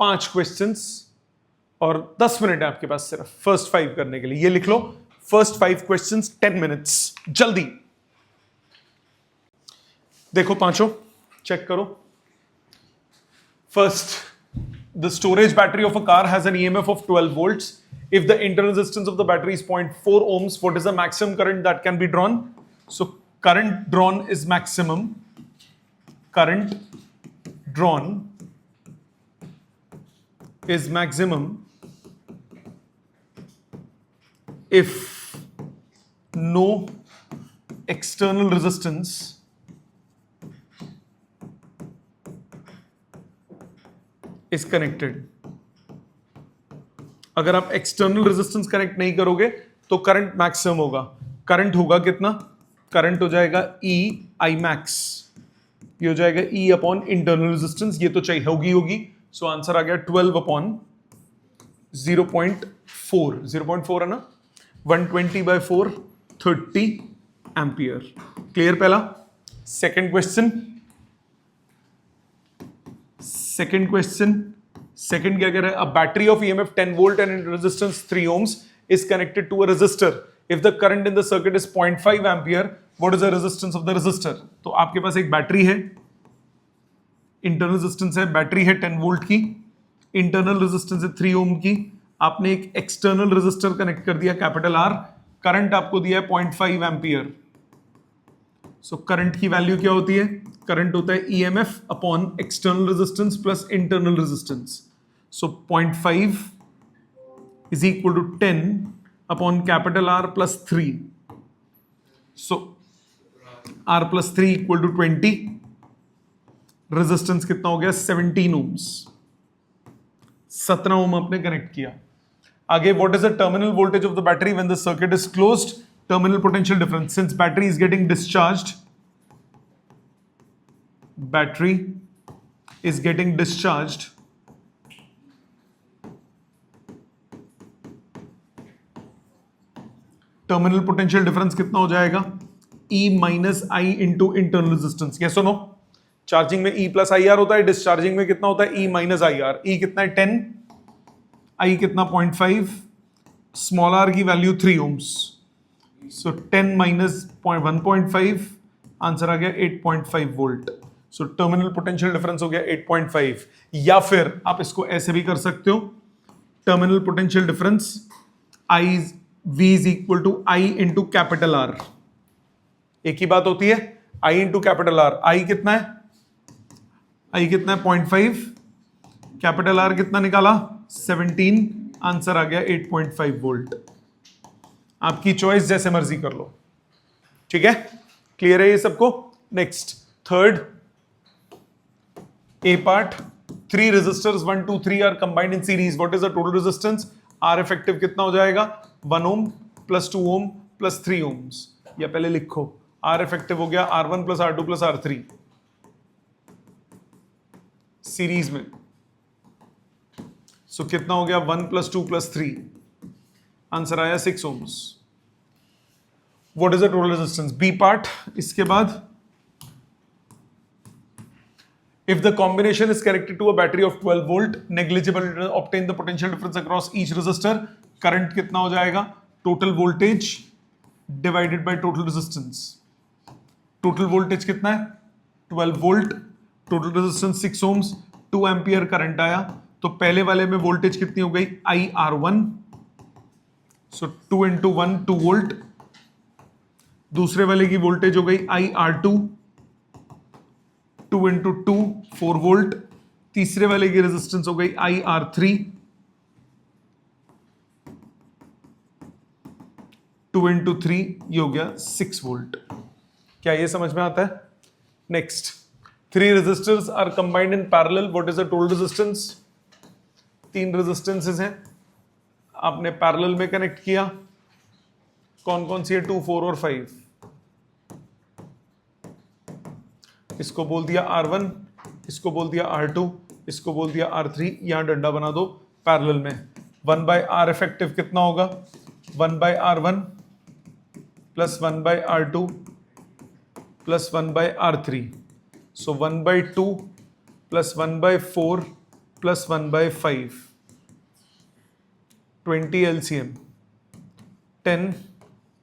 S1: 5 क्वेश्चंस और 10 मिनट है आपके पास सिर्फ फर्स्ट 5 करने के लिए. ये लिख लो, फर्स्ट 5 क्वेश्चंस 10 मिनट्स. जल्दी देखो, पांचों चेक करो. First, the storage battery of a car has an EMF of 12 volts. If the internal resistance of the battery is 0.4 ohms, what is the maximum current that can be drawn? So current drawn is maximum. Current drawn is maximum if no external resistance is connected. अगर आप external resistance connect नहीं करोगे तो current maximum होगा. Current होगा कितना? Current हो जाएगा E I max. ये हो जाएगा E अपॉन इंटरनल रेजिस्टेंस. ये तो चाहिए होगी. सो आंसर आ गया 12 अपॉन 0.4. 0.4 है ना. 120/4 30 एम्पियर. क्लियर पहला. Second question. सेकेंड क्या कह रहा है? A battery of EMF 10 volt and resistance 3 ohms is connected to a resistor. If the current in the circuit is 0.5 ampere, what is the resistance of the resistor? तो आपके पास एक battery है, internal resistance है, battery है 10 volt की, internal resistance है 3 ओम की. आपने एक एक्सटर्नल रेजिस्टर कनेक्ट कर दिया कैपिटल R. करंट आपको दिया है 0.5 एम्पियर. सो करंट की वैल्यू क्या होती है? करंट होता है EMF upon external resistance plus internal resistance. So 0.5 is equal to 10 upon capital R plus 3. So R plus 3 equal to 20. Resistance कितना हो गया? 17 ohms. 17 ओम आपने कनेक्ट किया. आगे, what is the terminal voltage of the battery when the circuit is closed? Terminal potential difference. Since battery is getting discharged, battery is getting discharged, terminal potential difference कितना हो जाएगा? E minus आई into internal resistance. Yes और no? Charging में E plus I R होता है, discharging में कितना होता है? E minus I R. E कितना है? 10. I कितना? 0.5. स्मॉल r की वैल्यू 3 ohms. सो 10 माइनस 1.5, आंसर आ गया 8.5 वोल्ट. सो टर्मिनल पोटेंशियल डिफरेंस हो गया 8.5. या फिर आप इसको ऐसे भी कर सकते हो, terminal potential difference V is equal to I into capital R. एक ही बात होती है. I into capital R. I कितना है? I कितना है? 0.5. कैपिटल R कितना निकाला? 17. आंसर आ गया 8.5 वोल्ट. आपकी चॉइस, जैसे मर्जी कर लो. ठीक है, क्लियर है ये सबको? Next, third A part. 3 resistors 1, 2, 3 are combined in series. What is the total resistance? R effective कितना हो जाएगा? 1 ohm plus 2 ohm plus 3 ohms. या पहले लिखो, R effective हो गया R1 plus R2 plus R3 series में. सो कितना हो गया? 1 plus 2 plus 3. आंसर आया 6 ohms. What is the total resistance? B part. इसके बाद If the combination is connected to a battery of 12 volt, negligible, obtain the potential difference across each resistor. Current कितना हो जाएगा? Total voltage divided by total resistance. Total voltage कितना है? 12 volt. Total resistance 6 ohms. 2 ampere current आया, तो पहले वाले में वोल्टेज कितनी हो गई? IR1. So 2 into 1 2 volt. दूसरे वाले की वोल्टेज हो गई IR2. 2 into 2 4 volt. तीसरे वाले की रेजिस्टेंस हो गई IR3. 2 into 3 ये हो गया 6 वोल्ट. क्या ये समझ में आता है? Next, 3 resistors are combined in parallel. What is the total resistance? 3 resistances हैं, आपने पैरेलल में कनेक्ट किया. कौन कौन सी है? 2 4 और 5. इसको बोल दिया R1, इसको बोल दिया R2, इसको बोल दिया R3. यहां डंडा बना दो पैरेलल में. 1 by R इफेक्टिव कितना होगा? 1 by R1 plus 1 by R2 plus 1 by R3. So 1 by 2 plus 1 by 4 plus 1 by 5. 20 LCM. 10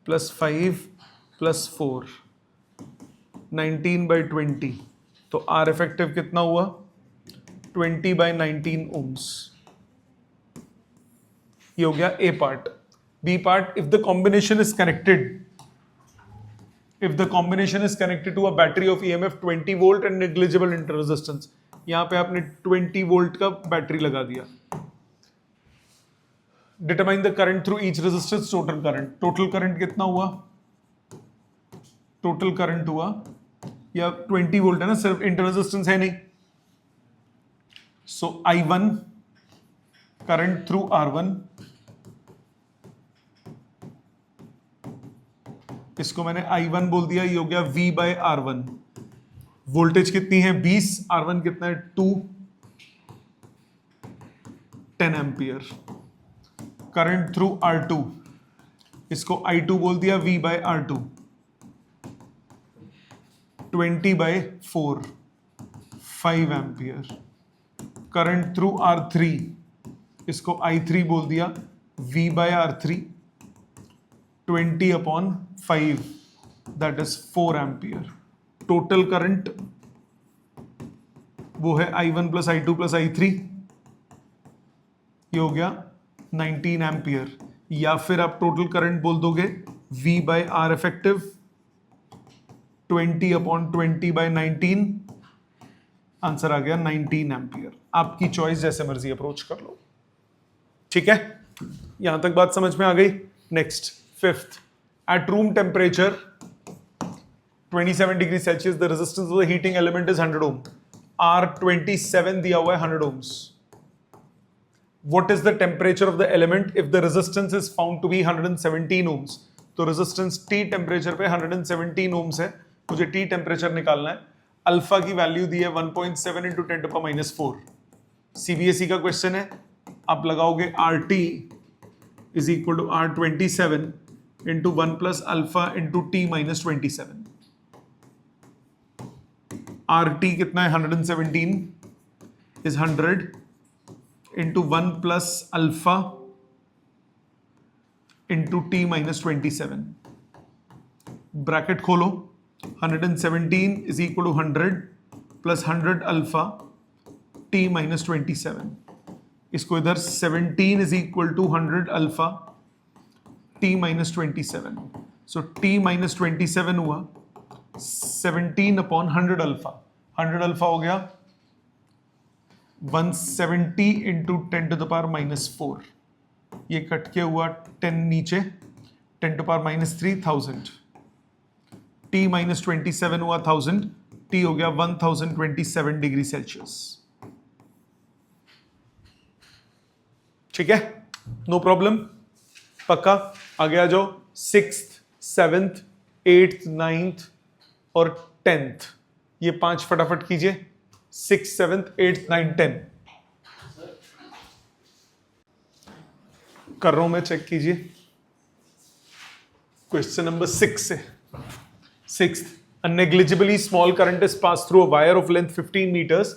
S1: plus 5 plus 4. 19 by 20. तो R इफेक्टिव कितना हुआ? 20 by 19 ohms. ये हो गया A part. B part, if the combination is connected to a battery of EMF 20 volt and negligible interresistance. यहां पे आपने 20 volt का बैटरी लगा दिया. Determine the current through each resistance. total current कितना हुआ? टोटल करंट हुआ, या 20 वोल्ट है ना, सिर्फ इंटररेजिस्टेंस है नहीं. सो I1 करंट थ्रू R1, इसको मैंने I1 बोल दिया. ये हो गया V by R1. वोल्टेज कितनी है? 20. R1 कितना है? 2. 10 एम्पियर. करंट थ्रू R2, इसको I2 बोल दिया. V by R2. 20 by 4, 5 ampere. Current through R3, इसको I3 बोल दिया. V by R3. 20 upon 5, that is 4 ampere. Total current वो है I1 plus I2 plus I3. ये हो गया 19 एम्पियर. या फिर आप टोटल करंट बोल दोगे V by R effective 20 upon 20 by 19. Answer आ गया 19 एम्पियर. आपकी चॉइस, जैसे मर्जी अप्रोच कर लो. ठीक है, यहां तक बात समझ में आ गई. Next, 5th, eight room temperature 27 degree Celsius the resistance of the heating element is 100 ohm. R27 दिया हुआ है 100 ohms. What is the temperature of the element if the resistance is found to be 117 ohms? तो resistance T temperature पे 117 ohms है. मुझे T temperature निकालना है. Alpha की वैल्यू दी है 1.7 into 10⁻⁴. CBSE का क्वेश्चन है. आप लगाओगे RT is equal to R27 into 1 plus alpha into T minus 27. RT कितना है? 117 is 100 into 1 plus alpha into T minus 27. Bracket खोलो. 117 is equal to 100 plus 100 alpha T minus 27. इसको इधर 17 is equal to 100 alpha T minus 27. So T minus 27 हुआ 17 upon 100 alpha. 100 alpha हो गया 170 into 10 to the power minus 4. ये cut के हुआ 10 नीचे, 10 to the power minus 3, 1000. T minus 27 हुआ 1000. T हो गया 1027 डिग्री सेल्सियस. ठीक है, नो प्रॉब्लम. पक्का. आगे आ जाओ. 6th, 7th, 8th, 9th और 10th. ये 5 फटाफट कीजिए. 6th, 7th, 8th, 9th, 10. कर रहा हूं मैं, चेक कीजिए. क्वेश्चन नंबर 6 से. 6th, A negligibly small current is passed through a wire of length 15 meters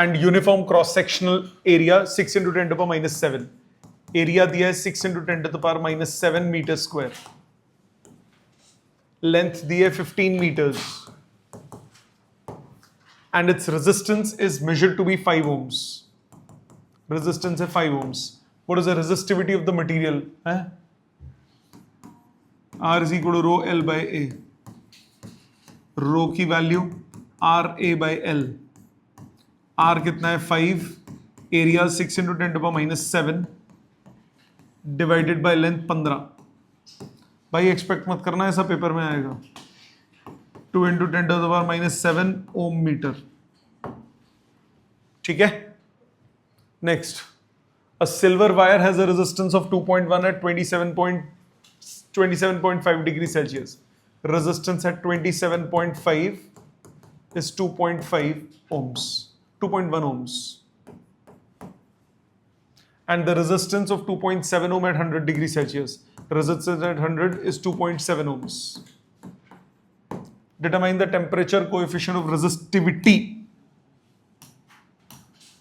S1: and uniform cross sectional area 6 into 10 to the power minus 7. Area दिया है 6 into 10 to the power minus 7 metre square. Length दी है 15 meters and its resistance is measured to be 5 ohms. Resistance है 5 ohms. What is the resistivity of the material? R is equal to rho L by A. Rho की value R A by L. R कितना है 5, area 6 into 10 to the power minus 7 divided by length 15. भाई expect मत करना ऐसा paper में आएगा. 2 into 10 to the power minus 7 ohm metre. ठीक है. Next, a silver wire has a resistance of 2.1 at 27.5 degrees Celsius. Resistance at 27.5 is 2.5 ohms, 2.1 ohms. And the resistance of 2.7 ohm at 100 degrees Celsius. Resistance at 100 is 2.7 ohms. Determine the temperature coefficient of resistivity.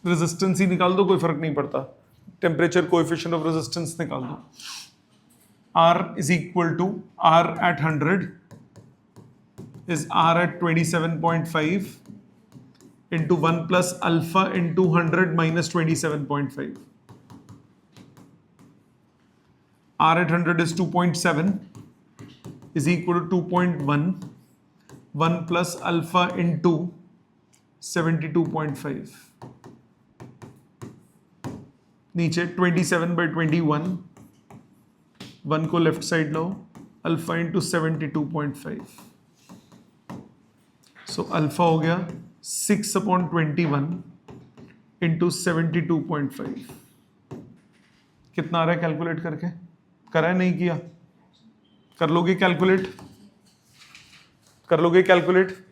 S1: Resistance ही निकाल दो, कोई फर्क नहीं पड़ता. Temperature coefficient of resistance निकाल दो. R is equal to R at 100 is R at 27.5 into 1 plus alpha into 100 minus 27.5. R at 100 is 2.7 is equal to 2.1, 1 plus alpha into 72.5. नीचे 27 by 21, 1 को लेफ्ट साइड लो, अल्फा इंटू 72.5. सो अल्फा हो गया 6/21 into 72.5. कितना आ रहा है calculate करके? करा है नहीं किया? कर लोगे कैलकुलेट? कर लोगे calculate?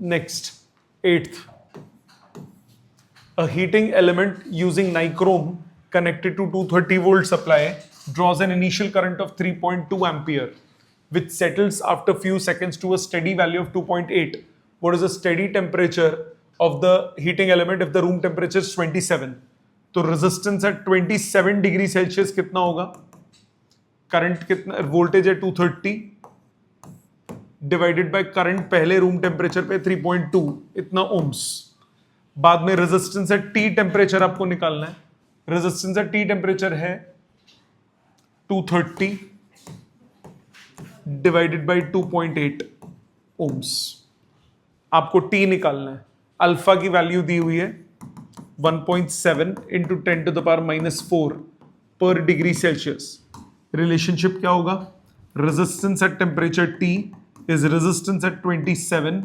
S1: Next, 8th. A heating element using nichrome connected to 230 volt supply draws an initial current of 3.2 ampere which settles after few seconds to a steady value of 2.8. What is the steady temperature of the heating element if the room temperature is 27? तो resistance at 27 degree Celsius कितना होगा? Current कितना, voltage है 230 divided by current पहले room temperature पे 3.2, इतना ohms. बाद में रेजिस्टेंस एट टी टेम्परेचर आपको निकालना है. रेजिस्टेंस एट टी टेम्परेचर है 230 डिवाइडेड बाय 2.8 ओम्स. आपको टी निकालना है. अल्फा की वैल्यू दी हुई है 1.7 into 10 to the power minus 4 per degree Celsius. Relationship क्या होगा? Resistance at temperature T is resistance at 27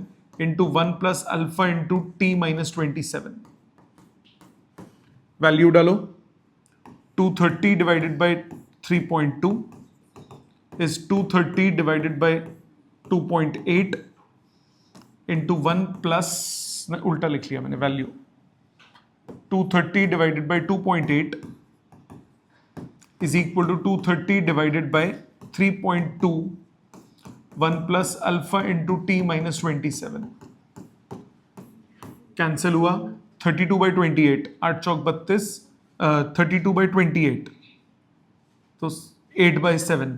S1: into 1 plus alpha into T minus 27. Value डालो. 230 divided by 3.2 is 230 divided by 2.8 into 1 plus, उल्टा लिख लिया मैंने value. 230 divided by 2.8 is equal to 230 divided by 3.2, 1 plus alpha into T minus 27. Cancel हुआ. 32 by 28, 8 Chowk 32, 32 by 28, तो 8 by 7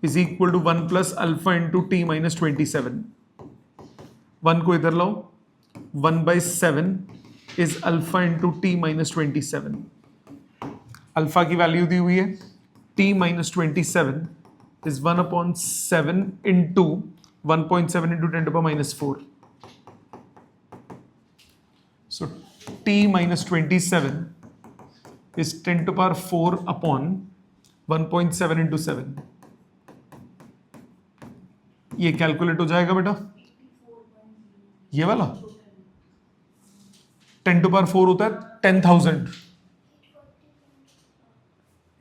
S1: is equal to 1 plus alpha into T minus 27. 1 को इधर लाओ. 1 by 7 is alpha into T minus 27. Alpha की value दी हुई है T minus 27 is 1/7 into 1.7 into 10 to the power minus 4. So T minus 27 is 10 to the power 4 upon 1.7 into 7. ये calculate हो जाएगा बेटा. ये वाला 10 to the power 4 होता है 10,000.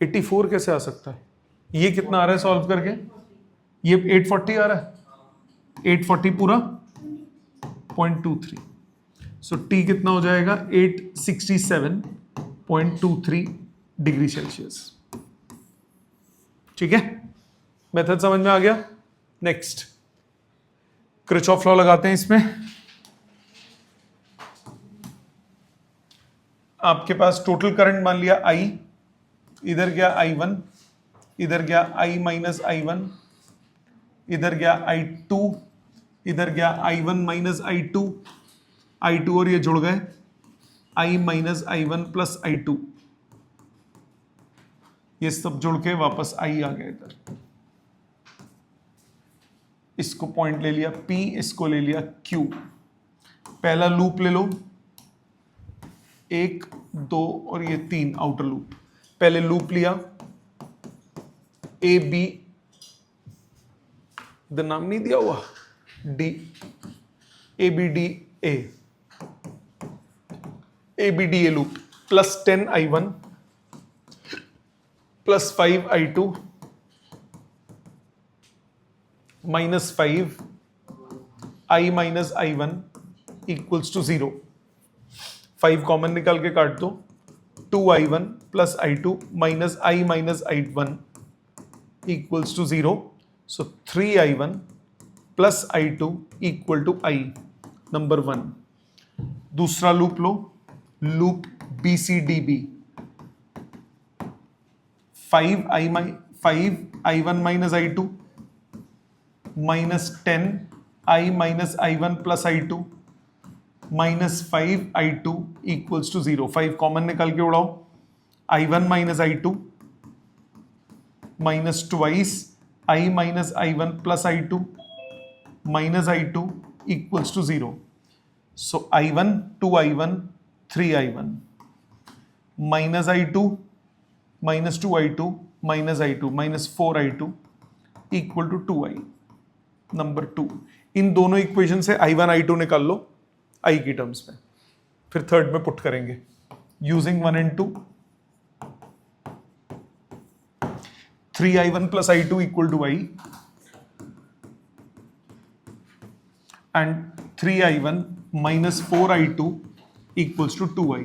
S1: 84 कैसे आ सकता है? ये कितना आ रहा है सॉल्व करके? ये 840 आ रहा है. 840 पूरा 0.23. सो T कितना हो जाएगा? 867.23 डिग्री सेल्सियस. ठीक है. मेथड समझ में आ गया। नेक्स्ट किरचॉफ लॉ लगाते हैं इसमें। आपके पास टोटल करंट मान लिया I, इधर गया I1, इधर गया I माइनस I1, इधर गया I2, इधर गया I1 माइनस I2 और ये जुड़ गए I minus I1 plus I2, ये सब जुड़ के वापस I आ गया इधर। इसको पॉइंट ले लिया P, इसको ले लिया Q। पहला लूप ले लो, 1 2 और ये 3 आउटर लूप। पहले लूप लिया ए बी, इधर नाम नहीं दिया हुआ, D, A B D A loop, plus 10 I1 plus 5 I2 minus 5 I minus I1 equals to 0। 5 common निकाल के काट दो, 2I1 plus I2 minus I minus I1 equals to 0। So 3I1 plus I2 equal to I, number 1। दूसरा loop लो, loop BCDB, 5I1 minus I2 minus 10 I minus I1 plus I2 minus 5I2 equals to 0। 5 common निकाल के उड़ाओ, I1 minus I2 minus twice I minus I1 plus I2 minus I2 equals to 0। So I1 2I1 3I1 minus I2 minus 2I2 minus I2 minus 4I2 equal to 2I, number 2। इन दोनों equation से I1 I2 निकाल लो I की terms में, फिर third में put करेंगे using 1 and 2। 3I1 plus I2 equal to I and 3I1 minus 4I2 equals to 2I।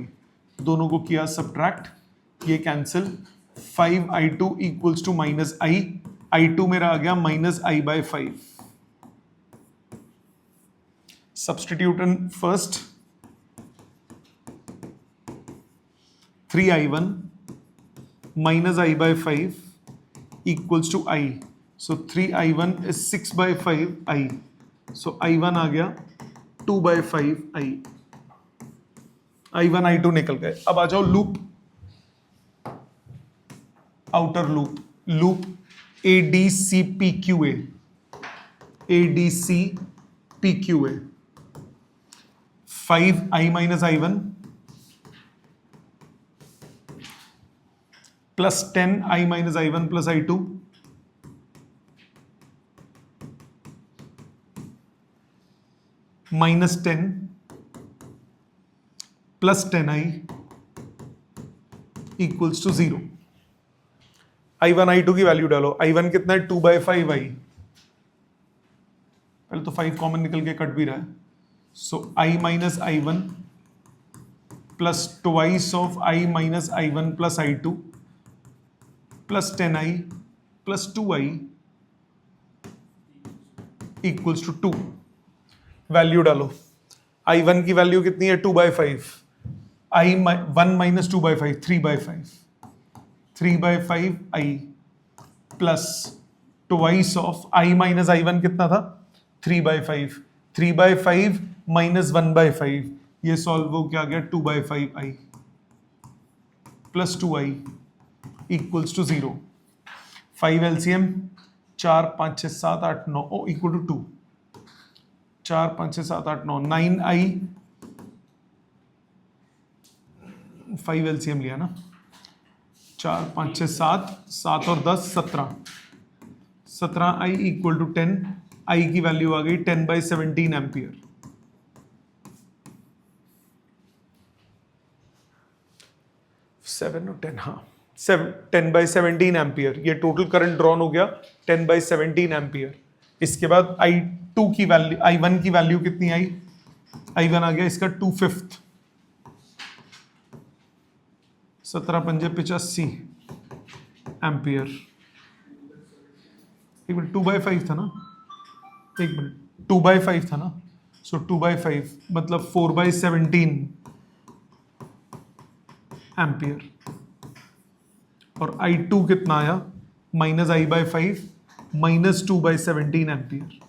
S1: दोनों को किया सब्ट्रैक्ट, ये cancel, 5I2 equals to minus I, I2 मेरा आ गया minus I by 5। Substitute in first, 3I1 minus I by 5 equals to I. So 3I1 is 6 by 5 I. So I1 आ गया 2 by 5 I। I1 I2 निकल गए। अब आ जाओ loop, outer loop, loop ADCPQA, ADCPQA, 5I minus I1 plus 10I minus I1 plus I2 minus 10 plus 10I equals to 0। I1 I2 की value डालो, I1 कितना है 2 by 5I, पहले तो 5 कॉमन निकल के कट भी रहा है। सो I minus I1 plus twice of I minus I1 plus I2 plus 10I plus 2I equals to 2। Value डालो, I1 की वैल्यू कितनी है 2 by 5, I1 minus 2 by 5 3 by 5, 3 by 5 I plus twice of I minus I1 कितना था 3 by 5, 3 by 5 minus 1 by 5, ये solve हो क्या गया 2 by 5I plus 2I equals to 0। 5 LCM 4 5 6 7 8 9 equal to 2, 4 5 6 7 8 9 9I, 5 LCM लिया ना, 4 5 6 7 7 और 10 17, 17I equal to 10, I की वैल्यू आ गई 10 by 17 एम्पियर। 7 और 10, हाँ 10 by 17 एम्पियर, ये टोटल करंट ड्रॉन हो गया 10 by 17 एम्पियर। इसके बाद I2 की वैल्यू, I1 की वैल्यू कितनी आई, I1 आ गया इसका 2/5, 17 पंजे 85 एम्पियर। एक मिनट 2/5 था ना, एक मिनट 2/5 था ना, सो 2/5 मतलब 4/17 एम्पियर, और I2 कितना आया -I/5 -2/17 एम्पियर।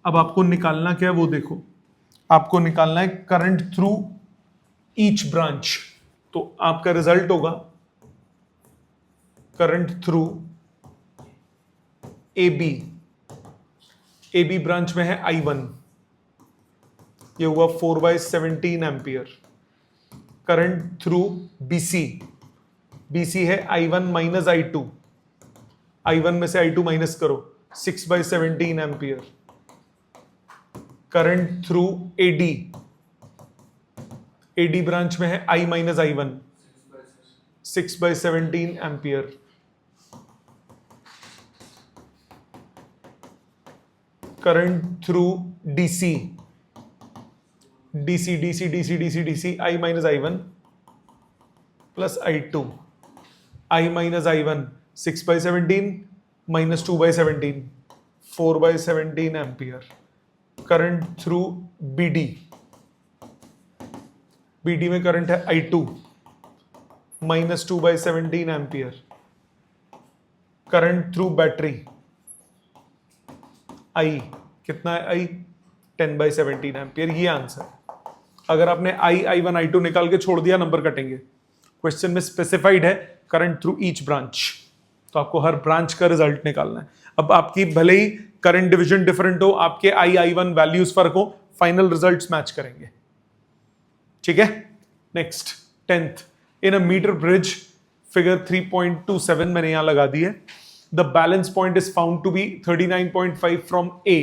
S1: अब आपको निकालना क्या है वो देखो, आपको निकालना है करंट थ्रू ईच ब्रांच। तो आपका रिजल्ट होगा current through A B branch में है I1, ये हुआ 4/17 ampere. Current through B C है I1 माइनस I2, I1 में से I2 माइनस करो, 6/17 ampere. Current through AD branch में है I minus I1, 6/17 ampere. Current through DC I minus I1 plus I2, I minus I1 6/17 minus 2/17 4/17 ampere. Current through BD में current है I2 minus 2/17 ampere. Current through battery I कितना है, I 10/17 ampere. ये answer. अगर आपने I1 I2 निकाल के छोड़ दिया नंबर कटेंगे। क्वेश्चन में स्पेसिफाइड है करंट थ्रू ईच ब्रांच, तो आपको हर ब्रांच का रिजल्ट निकालना है। अब आपकी भले ही करंट डिवीजन डिफरेंट हो, आपके I1 वैल्यूज फर्क हो, फाइनल रिजल्ट्स मैच करेंगे। ठीक है, next 10th, in a metre bridge, figure 3.27 मैंने यहां लगा दी है। The balance point is found to be 39.5 from A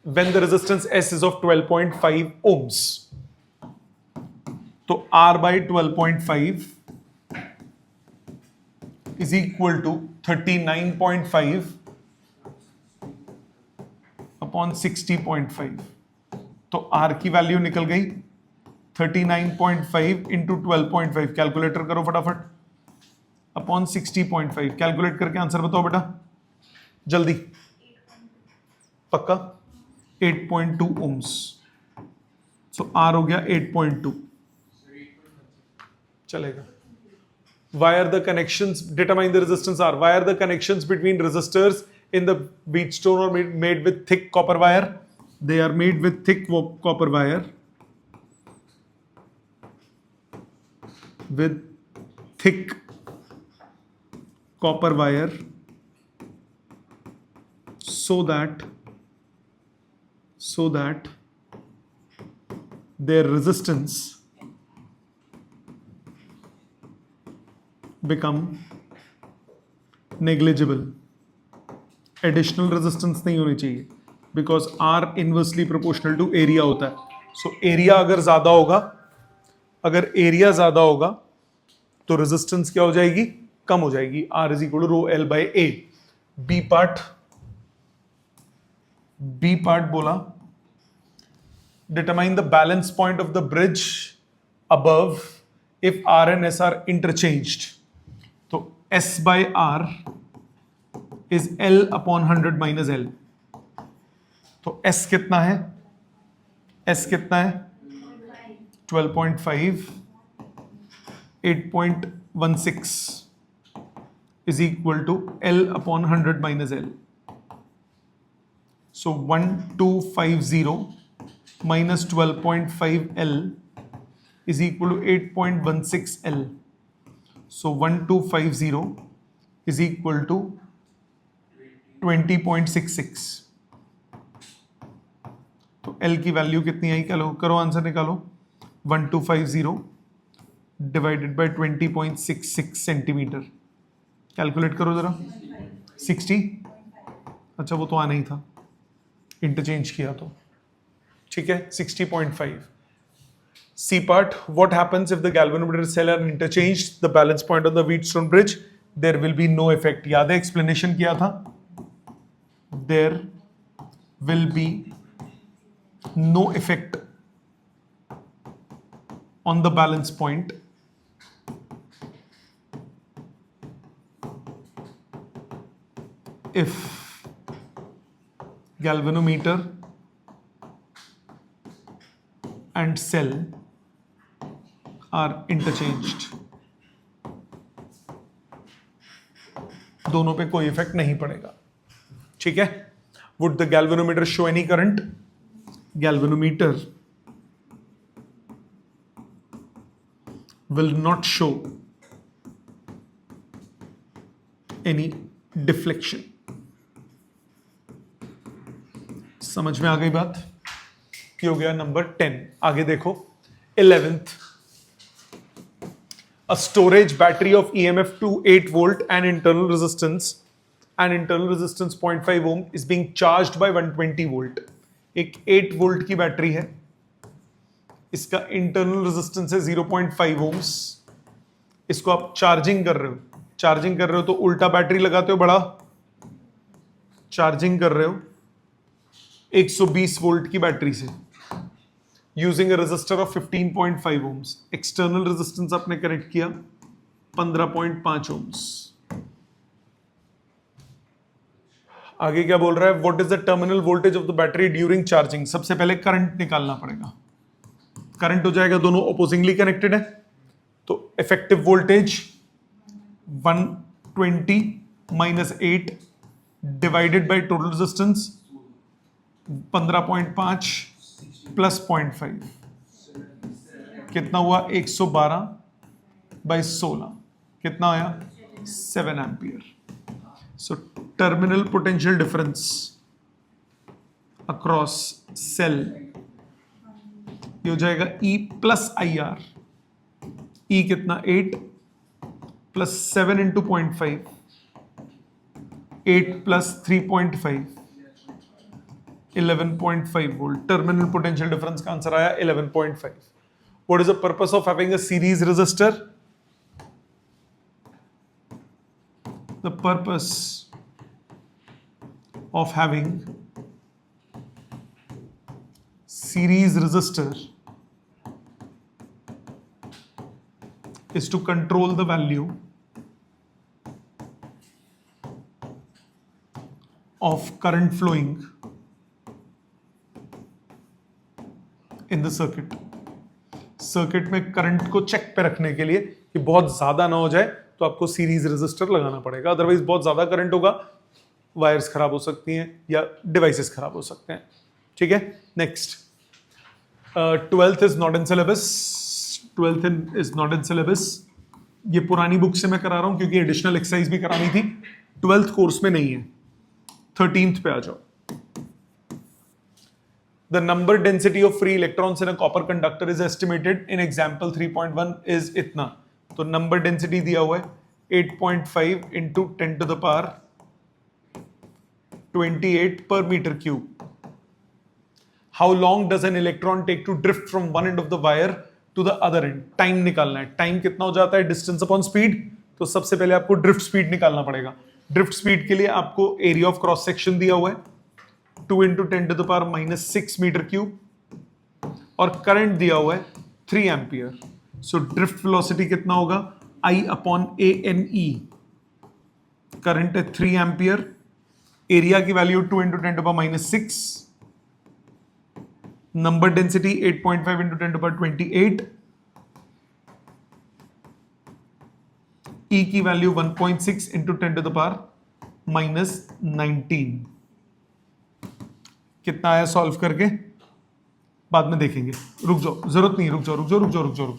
S1: when the resistance S is of 12.5 ohms. तो R by 12.5 is equal to 39.5 upon 60.5। तो R की वैल्यू निकल गई 39.5 इंटू 12.5, कैलकुलेटर करो फटाफट, अपॉन 60.5। कैलकुलेट करके आंसर बताओ बेटा जल्दी, पक्का 8.2 ohms। सो R हो गया 8.2, चलेगा। Why are the connections, determine the resistance R, why are the connections between resistors in the Wheatstone are made with thick copper wire? They are made with thick copper wire, with thick copper wire, so that their resistance become negligible। Additional resistance नहीं होनी चाहिए, because R inversely proportional to area होता है। So area अगर ज्यादा होगा, अगर area ज्यादा होगा तो रेजिस्टेंस क्या हो जाएगी, कम हो जाएगी। R is equal to rho L by A। B part बोला, determine the balance point of the bridge above if R and S are interchanged। तो S by R is L upon 100 minus L। तो S कितना है, S कितना है 12.5, 8.16 is equal to L upon 100 minus L। So 1250 minus 12.5 L is equal to 8.16 L। So 1250 is equal to 20.66। तो L की value कितनी आई, करो आंसर निकालो। 1250 डिवाइडेड बाय 20.66 सेंटीमीटर, कैलकुलेट करो जरा। 60, अच्छा वो तो आना ही था, इंटरचेंज किया तो ठीक है। 60.5। C part, what happens if the galvanometer cell are interchanged, the balance point on the Wheatstone bridge, there will be no effect। याद है एक्सप्लेनेशन किया था, there will be no effect on the balance point if galvanometer and cell are interchanged, दोनों पे कोई effect नहीं पड़ेगा। ठीक है। Would the galvanometer show any current? Galvanometer will not show any deflection. समझ में आ गई बात? ये हो गया नंबर 10। आगे देखो 11th, a storage battery of EMF to 8 volt and internal resistance 0.5 ohm is being charged by 120 volt. एक 8 वोल्ट की बैटरी है, इसका इंटरनल रेजिस्टेंस है 0.5 ohms। इसको आप चार्जिंग कर रहे हो तो उल्टा बैटरी लगाते हो, बड़ा चार्जिंग कर रहे हो 120 वोल्ट की बैटरी से using a resistor of 15.5 ohms। External resistance आपने कनेक्ट किया 15.5 ohms। आगे क्या बोल रहा है? What is the terminal voltage of the battery during charging? सबसे पहले करंट निकालना पड़ेगा। करंट हो जाएगा, दोनों अपोजिंगली कनेक्टेड है, तो effective voltage 120 minus 8 divided by total resistance 15.5 plus 0.5 कितना हुआ? 112 बाय 16 कितना आया? 7 ampere. So terminal potential difference across cell ये हो जाएगा E प्लस IR। E कितना? 8 plus 7 into 0.5, 8 plus 3.5, 11.5 volt. Terminal potential difference का आंसर आया 11.5। What is the purpose of having a series resistor? The purpose of having series resistor is to control the value of current flowing in the circuit। Circuit में current को check पे रखने के लिए कि बहुत ज्यादा ना हो जाए तो आपको सीरीज रेजिस्टर लगाना पड़ेगा, अदरवाइज बहुत ज्यादा करंट होगा, वायर्स खराब हो सकती हैं या डिवाइसेस खराब हो सकते हैं। ठीक है। Next 12th is not in syllabus. 12th is not in syllabus. ये पुरानी बुक से मैं करा रहा हूं क्योंकि एडिशनल एक्सरसाइज भी करानी थी, 12th कोर्स में नहीं है। 13th पे आ जाओ। The number density of free electrons in a copper conductor is estimated in example 3.1 is इतना। तो नंबर डेंसिटी दिया हुआ है 8.5 into 10 to the power 28 per meter cube. How long does an electron take to drift from one end of the wire to the other end? Time निकालना है। Time कितना हो जाता है? Distance upon speed. तो सबसे पहले आपको ड्रिफ्ट स्पीड निकालना पड़ेगा। ड्रिफ्ट स्पीड के लिए आपको एरिया ऑफ क्रॉस सेक्शन दिया हुआ है 2 into 10 to the power minus 6 metre cube और करंट दिया हुआ है 3 एम्पियर। सो ड्रिफ्ट वेलोसिटी कितना होगा? I upon ANE। करंट है 3 एम्पियर, एरिया की value 2 into 10 to power minus 6, number density 8.5 into 10 to power 28, E की value 1.6 into 10 to the power minus 19। कितना आया सॉल्व करके? बाद में देखेंगे, रुक जाओ, जरूरत नहीं, रुक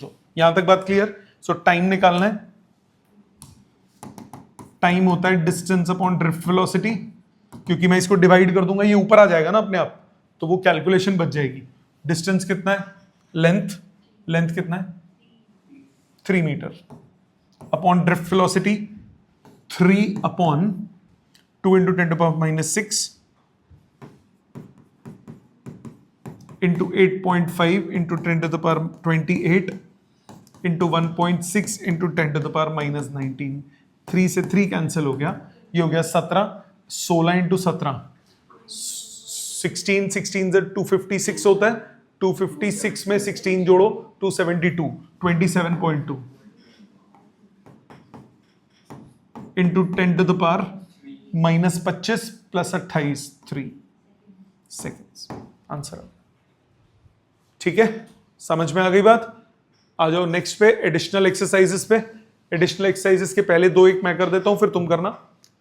S1: जाओ। यहां तक बात क्लियर? सो टाइम निकालना है। टाइम होता है डिस्टेंस अपॉन ड्रिफ्ट वेलोसिटी। क्योंकि मैं इसको डिवाइड कर दूंगा, ये ऊपर आ जाएगा ना अपने आप, तो वो कैलकुलेशन बच जाएगी। डिस्टेंस कितना है? लेंथ कितना है? 3 metre upon drift velocity 3 upon 2 into 10 to power minus 6 into 8.5 into 10 to the power 28 into 1.6 into 10 to the power minus 19। 3 से 3 कैंसिल हो गया, ये हो गया 17। 16 इंटू 17 16 से 256 होता है। 256 में 16 जोड़ो 272 27.2 into 10 to the power -25 + 28 3 seconds answer. ठीक है, समझ में आ गई बात। आ जाओ नेक्स्ट पे, एडिशनल एक्सरसाइजेस पे। एडिशनल एक्सरसाइजेस के पहले दो एक मैं कर देता हूं, फिर तुम करना।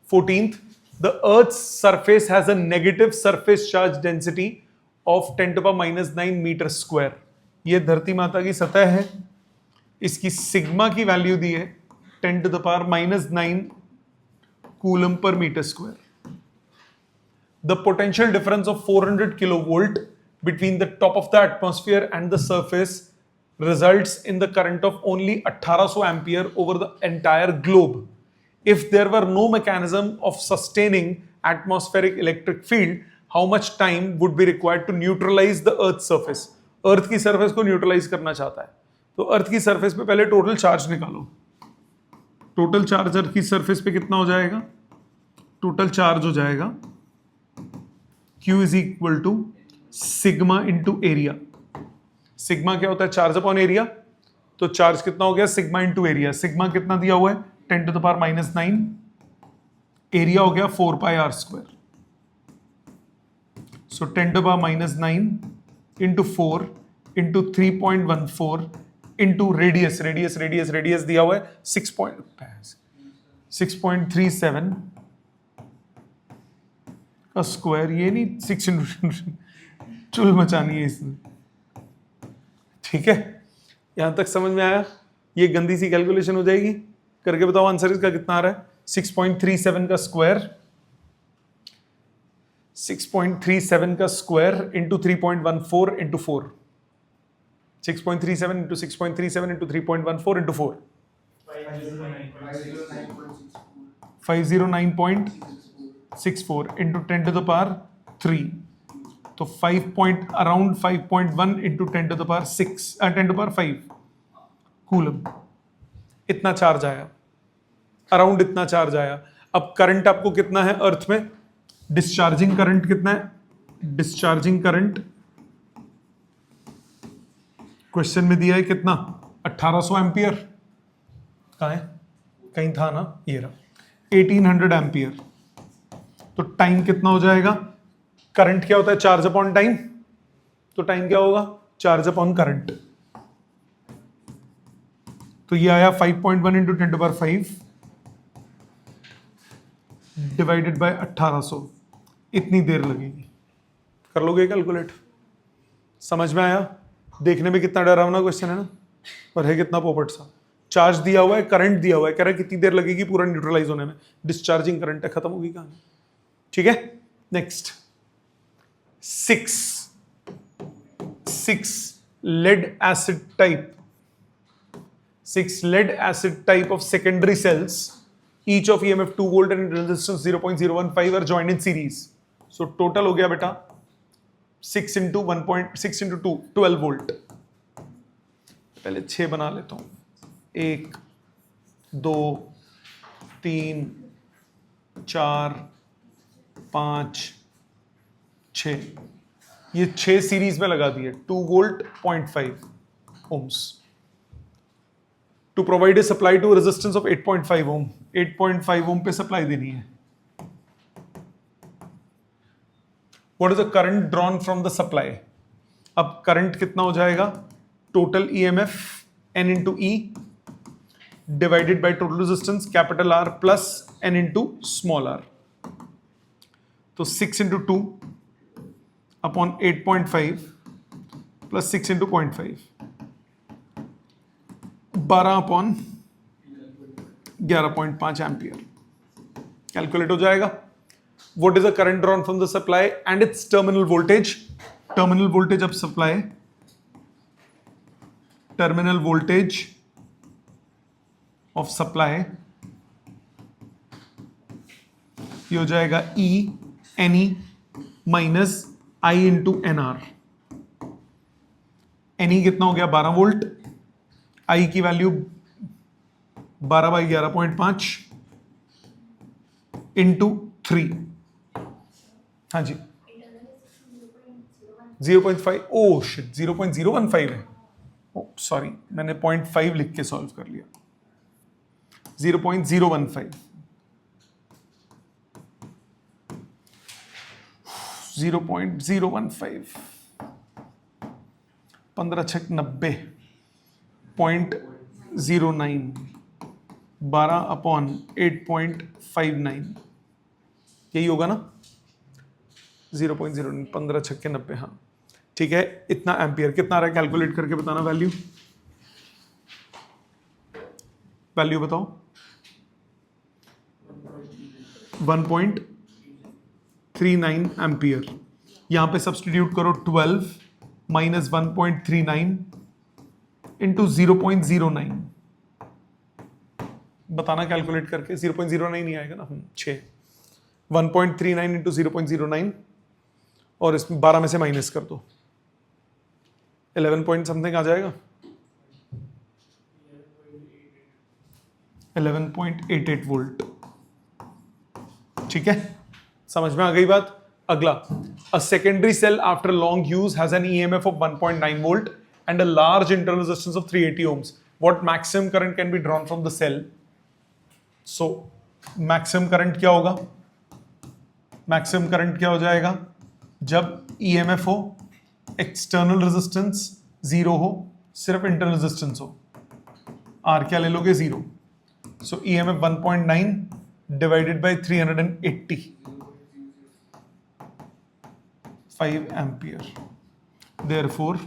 S1: 14th, the earth surface has a negative surface charge density of 10⁻⁹ metre square. ये धरती माता की सतह है, इसकी सिग्मा की वैल्यू दी है 10⁻⁹ coulomb per metre square. The potential difference of 400 kilovolt between the top of the atmosphere and the surface results in the current of only 1800 ampere over the entire globe. If there were no mechanism of sustaining atmospheric electric field, how much time would be required to neutralize the earth's surface? अर्थ की surface को neutralise करना चाहता है, तो अर्थ की surface पे पहले total charge निकालो। टोटल चार्ज अर्थ की सरफेस पे कितना हो जाएगा? टोटल चार्ज हो जाएगा Q is equal to sigma into area. Sigma क्या होता है? Charge upon area. तो चार्ज कितना हो गया? Sigma into area. सिग्मा कितना दिया हुआ है? 10⁻⁹। एरिया हो गया 4πr²। सो 10⁻⁹ into 4 into 3.14 into radius. Radius दिया हुआ है 6.37 का स्क्वायर। ये नहीं 6 चुल मचानी है इसमें। ठीक है, यहां तक समझ में आया? ये गंदी सी कैलकुलेशन हो जाएगी, करके बताओ आंसर इसका कितना आ रहा है? 6.37 का स्क्वायर, 6.37 का square into 3.14 into 4। 6.37 into 6.37 into 3.14 into 4 509.64 into 10⁻³ तो अराउंड 5.1 इंटू 10⁻5 कूलम। इतना चार्ज आया, अराउंड इतना चार्ज आया। अब करंट आपको कितना है अर्थ में? डिस्चार्जिंग करंट कितना है? डिस्चार्जिंग करंट क्वेश्चन में दिया है कितना? 1800 एम्पियर। कहाँ है? कहीं था ना, ये रहा 1800 एम्पियर। तो टाइम कितना हो जाएगा? करंट क्या होता है? Charge upon time. तो टाइम क्या होगा? Charge upon current. तो ये आया 5.1 इंटू 10⁻5 डिवाइडेड बाय 1800। इतनी देर लगेगी। कर लोगे कैलकुलेट? समझ में आया? देखने में कितना डरावना क्वेश्चन है ना, और है कितना पोपट सा। चार्ज दिया हुआ है, करंट दिया हुआ है, कह रहा है कितनी देर लगेगी पूरा न्यूट्रलाइज होने में। डिस्चार्जिंग करंट है, खत्म होगी कहानी। ठीक है, next 6 lead acid type of secondary cells, each of EMF 2 volt and resistance 0.015 are joined in series. So total हो गया बेटा 6 into 1.6 into 2 12 volt। पहले 6 बना लेता हूं। 1 2 3 4 5 6। ये 6 सीरीज में लगा दिए। 2 volt 0.5 ohms to provide a supply to resistance of 8.5 ohm। 8.5 ohm पे सप्लाई देनी है। What is the current drawn from the supply? अब करंट कितना हो जाएगा? Total EMF N into E divided by total resistance capital R plus N into small r। तो 6 into 2 upon 8.5 plus 6 into 0.5 12 upon 11.5 ampere. Calculate हो जाएगा। What is the current drawn from the supply and its terminal voltage? Terminal voltage of supply, terminal voltage of supply ये हो जाएगा E NE minus I into NR। NE कितना हो गया? 12 volt. I की value 12/11.5 into 3। हाँ जी 0.5। Oh shit 0.015 है। Sorry मैंने 0.5 लिख के सॉल्व कर लिया। 0.015 0.015, 15 छक 90, 0.09, 12/8.59, यही होगा ना? 0.09, 15 छक्के 90, हाँ ठीक है। इतना एम्पियर कितना आ रहा है, कैलकुलेट करके बताना। वैल्यू बताओ। 1.39 एम्पियर। यहां पे सब्सटीट्यूट करो 12 माइनस 1.39 इंटू 0.09, बताना कैलकुलेट करके। 0.09 नहीं आएगा ना, 6। 1.39 इंटू 0.09 और इसमें 12 में से माइनस कर दो, 11 पॉइंट समथिंग आ जाएगा। 11.88 वोल्ट। ठीक है, समझ में आ गई बात। अगला, a secondary cell after long use has an EMF of 1.9 volt and a large internal resistance of 380 ohms. What maximum current can be drawn from the cell? So maximum current क्या होगा? Maximum current क्या हो जाएगा जब EMF हो, external resistance zero हो, सिर्फ internal resistance हो। आर क्या ले लोगे? 0। So EMF 1.9 divided by 380, 5 ampere. Therefore,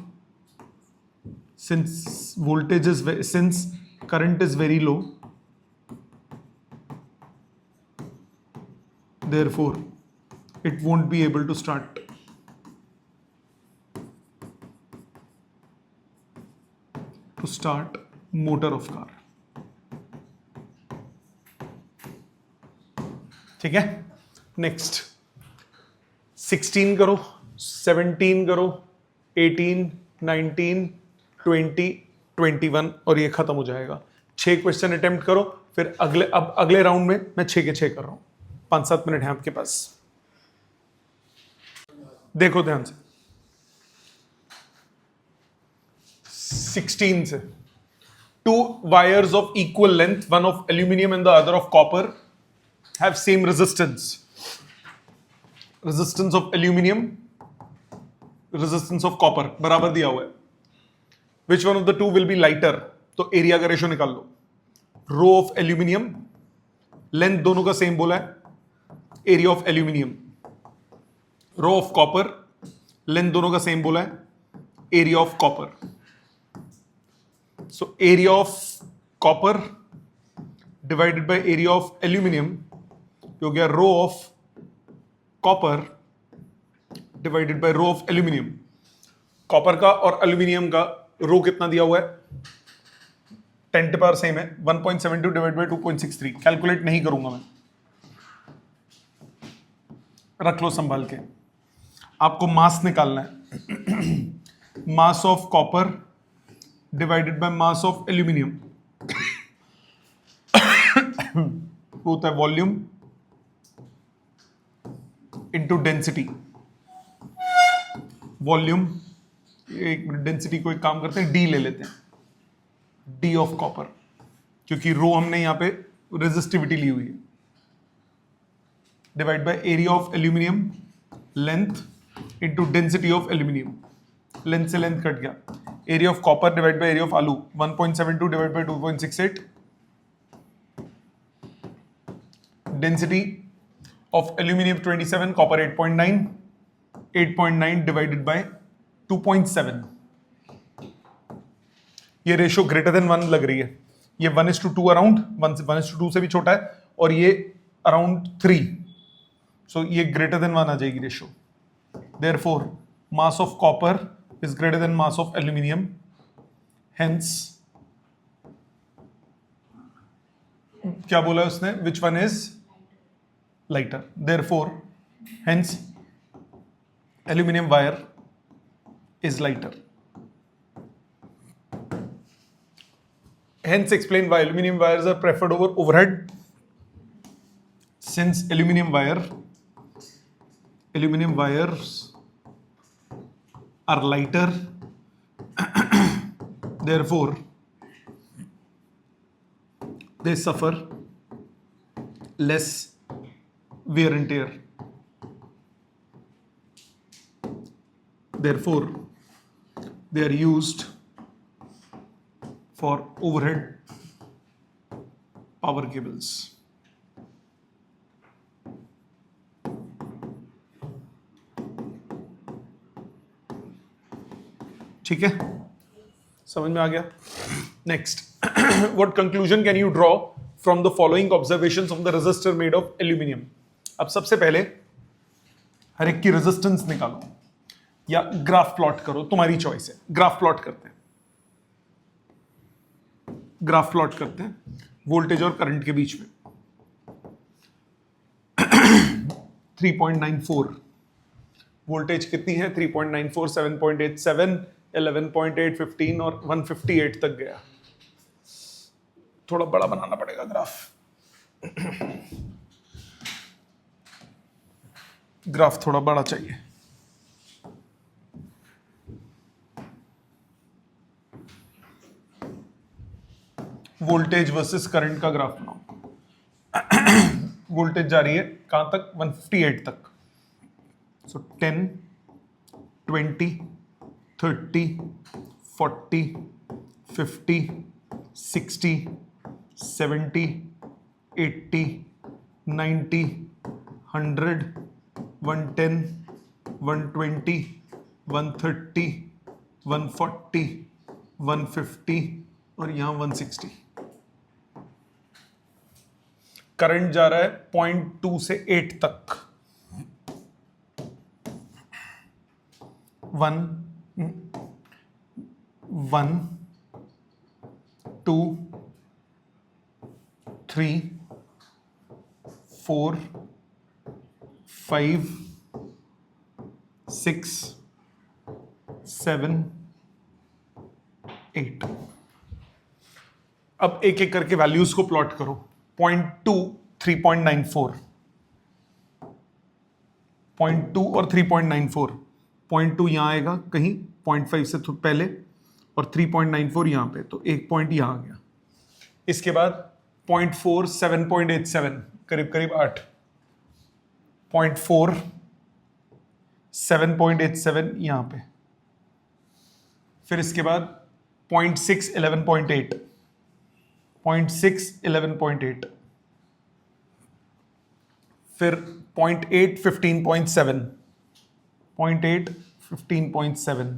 S1: since current is very low, therefore it won't be able to start motor of car. ठीक है, नेक्स्ट 16 करो, 17 करो, 18, 19, 20, 21 और ये खत्म हो जाएगा। 6 क्वेश्चन अटेम्प्ट करो, फिर अगले राउंड में मैं 6 के 6 कर रहा हूं। 5-7 मिनट है आपके पास, देखो ध्यान से। 16 से, 2 wires of equal length, one of aluminium and the other of copper, have same resistance. Resistance of aluminium, resistance of copper बराबर दिया हुआ है। Which one of the two will be lighter? तो एरिया का रेशो निकाल लो। Rho of aluminium, length दोनों का सेम बोला है, area of aluminium. Rho of copper, length दोनों का सेम बोला है, area of copper. So area of copper divided by area of aluminium हो गया rho of copper divided by rho of aluminium. Copper का और एल्यूमिनियम का रो कितना दिया हुआ है? 10 टू पावर सेम है, 1.72 डिवाइड बाय 2.63। कैलकुलेट नहीं करूंगा मैं, रख लो संभाल के। आपको मास निकालना है। Mass of copper divided by mass of aluminium होता है वॉल्यूम इंटू डेंसिटी। वॉल्यूम, एक मिनट, डेंसिटी को एक काम करते हैं, डी ले लेते हैं, डी ऑफ कॉपर, क्योंकि रो हमने यहां पे रेजिस्टिविटी ली हुई है, divide by area of aluminium length into density of aluminium. Length से लेंथ कट गया। Area of copper divide by area of आलू, 1.72 divide by 2.68। Density of aluminium 27, copper 8.9, 8.9 divided by 2.7। ये रेशियो ग्रेटर देन 1 लग रही है। ये 1:2 around, 1:2 से भी छोटा है, और ये अराउंड 3। सो ये ग्रेटर देन 1 आ जाएगी ratio. Therefore mass of copper is greater then mass of aluminium, hence क्या बोला उसने? Which one is lighter? Therefore hence aluminium wire is lighter. Hence explain why aluminum wires are preferred over overhead. Since aluminum wires are lighter, therefore they suffer less wear and tear. therefore they are used for overhead power cables. ठीक है, समझ में आ गया? Next, what conclusion can you draw from the following observations of the resistor made of aluminium? अब सबसे पहले हर एक की रेजिस्टेंस निकालो या ग्राफ प्लॉट करो, तुम्हारी चॉइस है। ग्राफ प्लॉट करते हैं, ग्राफ प्लॉट करते हैं वोल्टेज और करंट के बीच में। 3.94 वोल्टेज कितनी है? 3.94, 7.87, 11.8, 15 और 158 तक गया। थोड़ा बड़ा बनाना पड़ेगा ग्राफ, ग्राफ थोड़ा बड़ा चाहिए। वोल्टेज वर्सेस करंट का ग्राफ बनाओ। वोल्टेज जा रही है कहां तक? 158 तक। सो 10, 20, 30, 40, 50, 60, 70, 80, 90, 100, 110, 120, 130, 140, 150 और यहां 160। करंट जा रहा है 0.2 से 8 तक। 1, 2, 3, 4, 5, 6, 7, 8। अब एक एक करके वैल्यूज को प्लॉट करो। 0.2, 3.94, 0.2 और 3.94। 0.2 यहां आएगा कहीं 0.5 से पहले और 3.94 यहां पे, तो एक पॉइंट यहां आ गया। इसके बाद 0.4, 7.87, करीब करीब 8। 0.4, 7.87 यहां पे। फिर इसके बाद 0.6, 11.8, 0.6, 11.8। फिर 0.8, 15.7, 0.8, 15.7,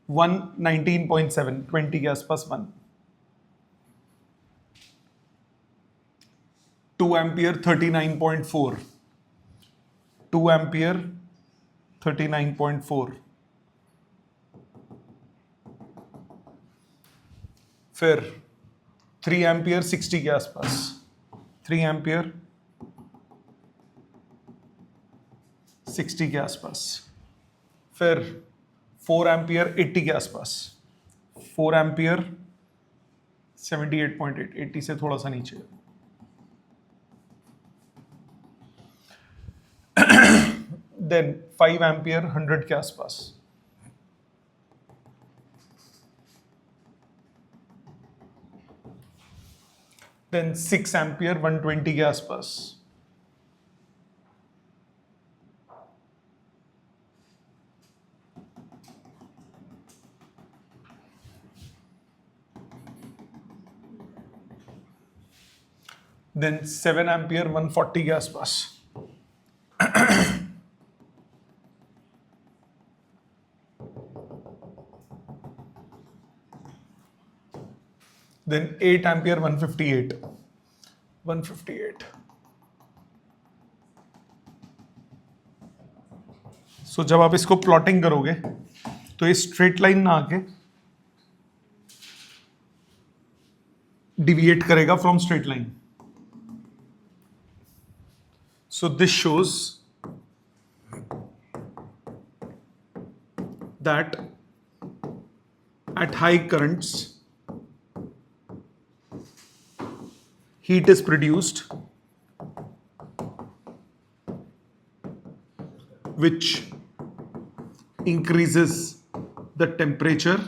S1: 1, 19.7, 20 के आसपास 1। 2 एम्पियर 39.4, 2 एम्पियर 39.4। फिर 3 एम्पियर 60 के आसपास, 3 एम्पियर 60 के आसपास। फिर 4 एम्पियर 80 के आसपास, 4 एम्पियर 78.8, 80 से थोड़ा सा नीचे। देन 5 एम्पियर 100 के आसपास। देन 6 एम्पियर 120 के आसपास। देन 7 एम्पियर 140 के आसपास। Then 8 ampere 158, 158। सो जब आप इसको प्लॉटिंग करोगे तो ये स्ट्रेट लाइन ना आके डिविएट करेगा from straight line. So this shows that at high currents, heat is produced which increases the temperature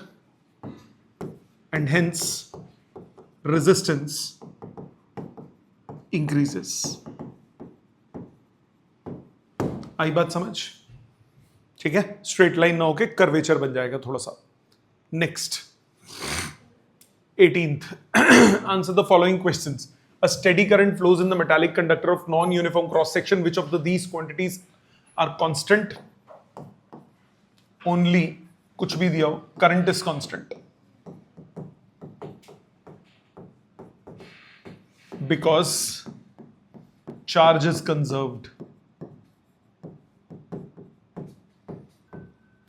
S1: and hence resistance increases. आई बात समझ? ठीक है, स्ट्रेट लाइन ना होके कर्वेचर बन जाएगा थोड़ा सा। Next 18th answer the following questions. A steady current flows in the metallic conductor of non-uniform cross section. Which of these quantities are constant? Only कुछ भी दिया हो, current is constant because charge is conserved.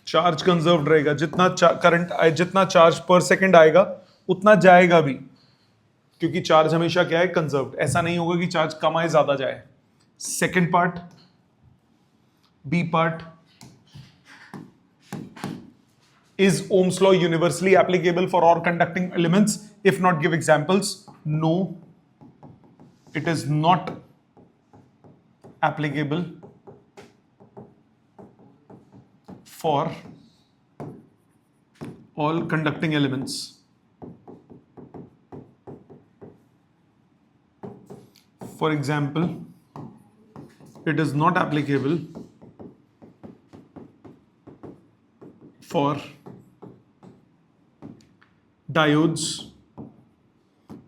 S1: Charge conserved रहेगा, जितना current जितना charge पर second आएगा उतना जाएगा भी, क्योंकि चार्ज हमेशा क्या है, कंजर्व्ड। ऐसा नहीं होगा कि चार्ज कम आए ज्यादा जाए। Second part, B part, is ohm's law universally applicable for all conducting elements? If not, give examples. No, it is not applicable for all conducting elements. For example, it is not applicable for diodes,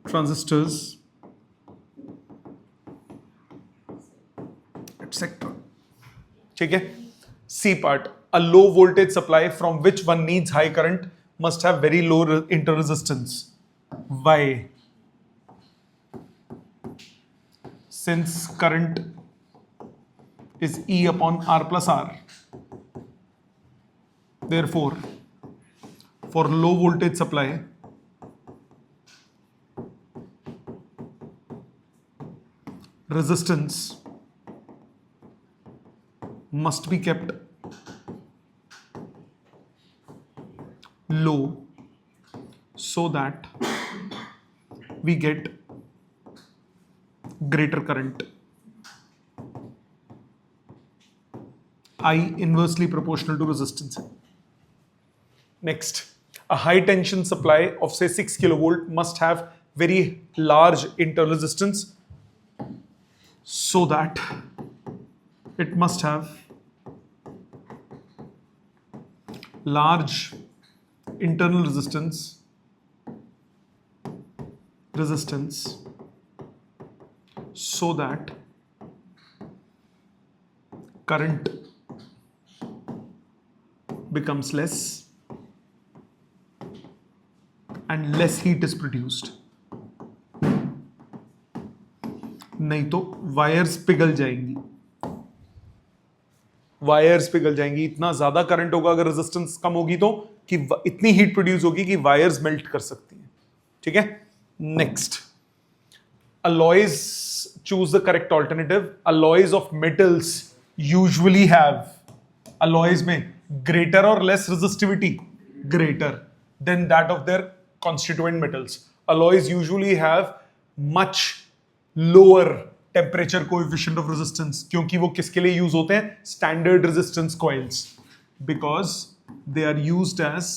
S1: transistors, etc. ठीक है। C part, a low voltage supply from which one needs high current must have very low interresistance. Why? Since current is E upon R plus R. Therefore, for low voltage supply, resistance must be kept low so that we get greater current. I inversely proportional to resistance. Next, a high tension supply of say 6 kilovolt must have very large internal resistance so that it must have large internal resistance so that current becomes less and less heat is produced. नहीं तो wires पिघल जाएंगी, wires पिघल जाएंगी। इतना ज्यादा current होगा अगर रेजिस्टेंस कम होगी तो, कि इतनी हीट प्रोड्यूस होगी कि वायर्स मेल्ट कर सकती हैं। ठीक है। Next, alloys, choose the correct alternative. Alloys of metals usually have, alloys में greater or less resistivity, greater than that of their constituent metals. Alloys usually have much lower temperature coefficient of resistance, क्योंकि वो किसके लिए use होते हैं? Standard resistance coils, because they are used as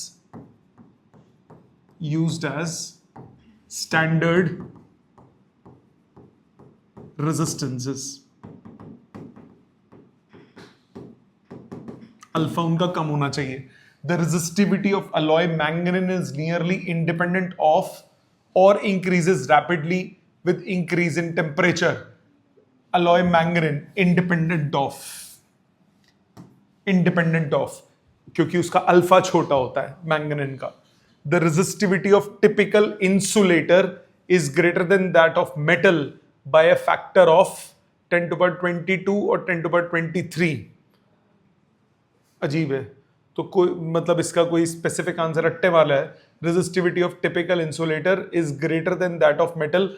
S1: standard resistances. Alpha उनका कम होना चाहिए। The resistivity of alloy manganese is nearly independent of or increases rapidly with increase in temperature. Alloy manganese independent of, क्योंकि उसका alpha छोटा होता है manganese का। The resistivity of typical insulator is greater than that of metal by a factor of 10 to the power 22 और 10 to the power 23। अजीब है। तो कोई मतलब इसका कोई स्पेसिफिक आंसर रट्टे वाला है। Resistivity of typical insulator is greater than that of metal.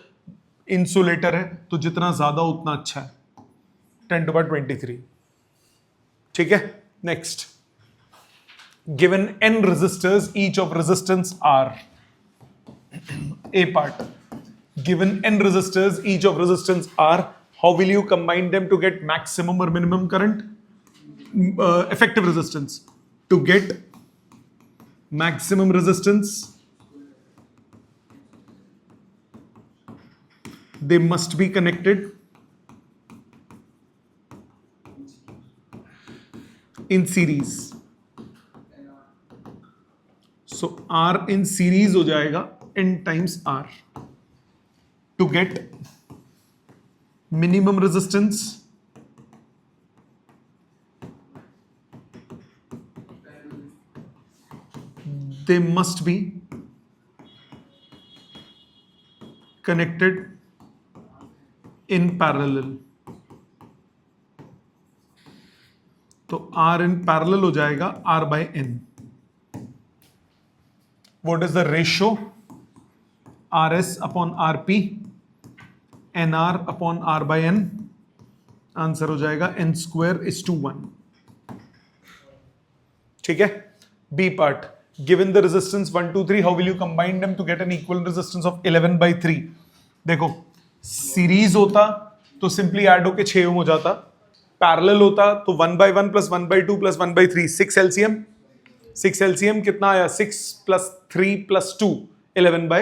S1: Insulator है तो जितना ज्यादा उतना अच्छा है, 10 to the power 23। ठीक है। Next, given n resistors, each of resistance R. A part, given n resistors, each of resistance R, how will you combine them to get maximum or minimum current? Effective resistance. To get maximum resistance, they must be connected in series, so R in series हो जाएगा N times R to get minimum resistance they must be connected in parallel. तो R in parallel हो जाएगा R by N. What is the ratio? RS upon RP NR upon R by N. Answer हो जाएगा N square is to 1. ठीक है. B part. Given the resistance 1, 2, 3, how will you combine them to get an equal resistance of 11 by 3? देखो, series होता तो simply add होके 6 ओम हो जाता, पैरेलल होता तो 1 by 1 plus 1 by 2 plus 1 by 3, 6 LCM कितना आया? 6 plus 3 plus 2, 11 by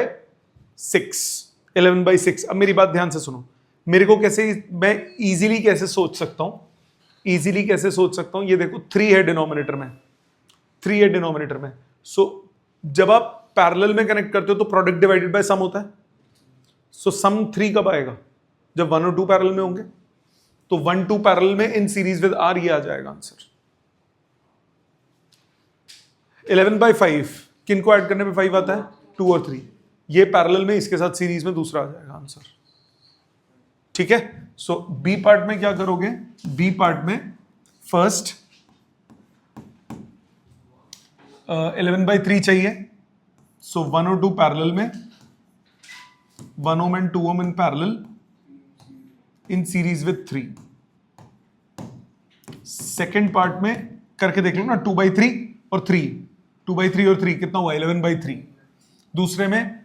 S1: 6, 11 by 6. अब मेरी बात ध्यान से सुनो, मेरे को कैसे, मैं इजीली कैसे सोच सकता हूं, ये देखो 3 है डिनोमिनेटर में, सो जब आप पैरेलल में कनेक्ट करते हो तो प्रोडक्ट डिवाइडेड बाय सम होता है, सो सम 3 कब आएगा? जब 1 और 2 पैरेलल में होंगे, तो 1, 2 पैरेलल में इन सीरीज विद R, ये आ जाएगा आंसर. 11 by 5 किन को ऐड करने पे 5 आता है? 2 और 3. ये पैरेलल में, इसके साथ सीरीज में दूसरा आ जाएगा आंसर. ठीक है. सो बी पार्ट में क्या करोगे? बी पार्ट में फर्स्ट 11 by 3 चाहिए, सो 1 और 2 पैरेलल में, 1 ohm and 2 ohm in parallel in series with 3. Second part में करके देख लो ना, 2 by 3 और 3, 2 by 3 और 3 कितना हुआ? 11 by 3. दूसरे में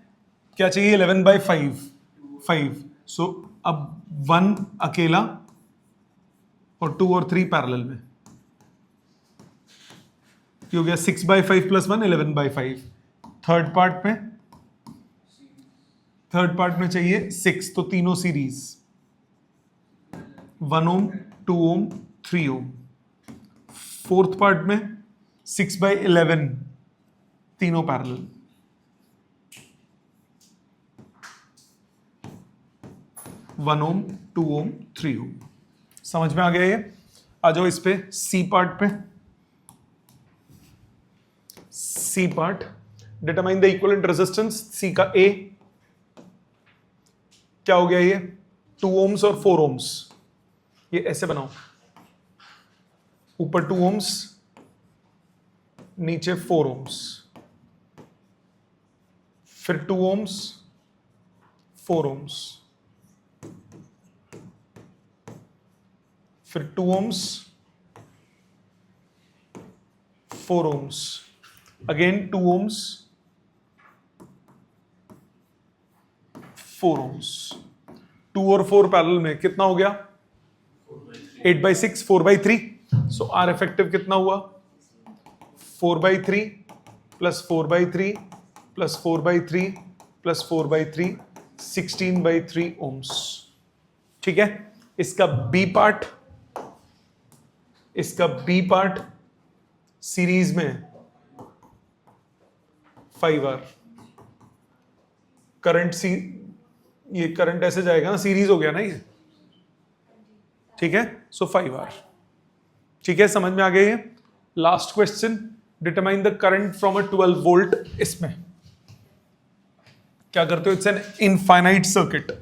S1: क्या चाहिए? 11 by 5. सो अब 1 अकेला और 2 और 3 पैरेलल में, हो गया 6 by 5 plus 1, 11 by 5. Third part में चाहिए 6, तो तीनों सीरीज, 1 ओम, 2 ओम, 3 ओम. फोर्थ पार्ट में 6 by 11, तीनों पैरेलल. वन ओम, 2 ओम, 3 ओम. समझ में आ गया ये? आ जाओ इस पे, सी पार्ट पे. C part, determine the equivalent resistance. C का ए क्या हो गया? ये 2 ओम्स और 4 ओम्स. ये ऐसे बनाओ, ऊपर 2 ओम्स, नीचे 4 ओम्स, फिर 2 ओम्स, 4 ओम्स, फिर 2 ohms, 4 ohms, again 2 ohms, 4 ohms. 2 और 4 पैरेलल में कितना हो गया? 8 by 6, 4 by 3. So R effective कितना हुआ? 4 by 3 plus 4 by 3 plus 4 by 3 plus 4 by 3, 16 by 3 ohms. ठीक है. इसका बी पार्ट सीरीज में 5R. ये करंट ऐसे जाएगा ना, सीरीज हो गया ना ये. ठीक है. सो 5R. ठीक है, समझ में आ गया ये? Last question, determine the current from a 12 volt. इसमें क्या करते हो? It's an infinite circuit.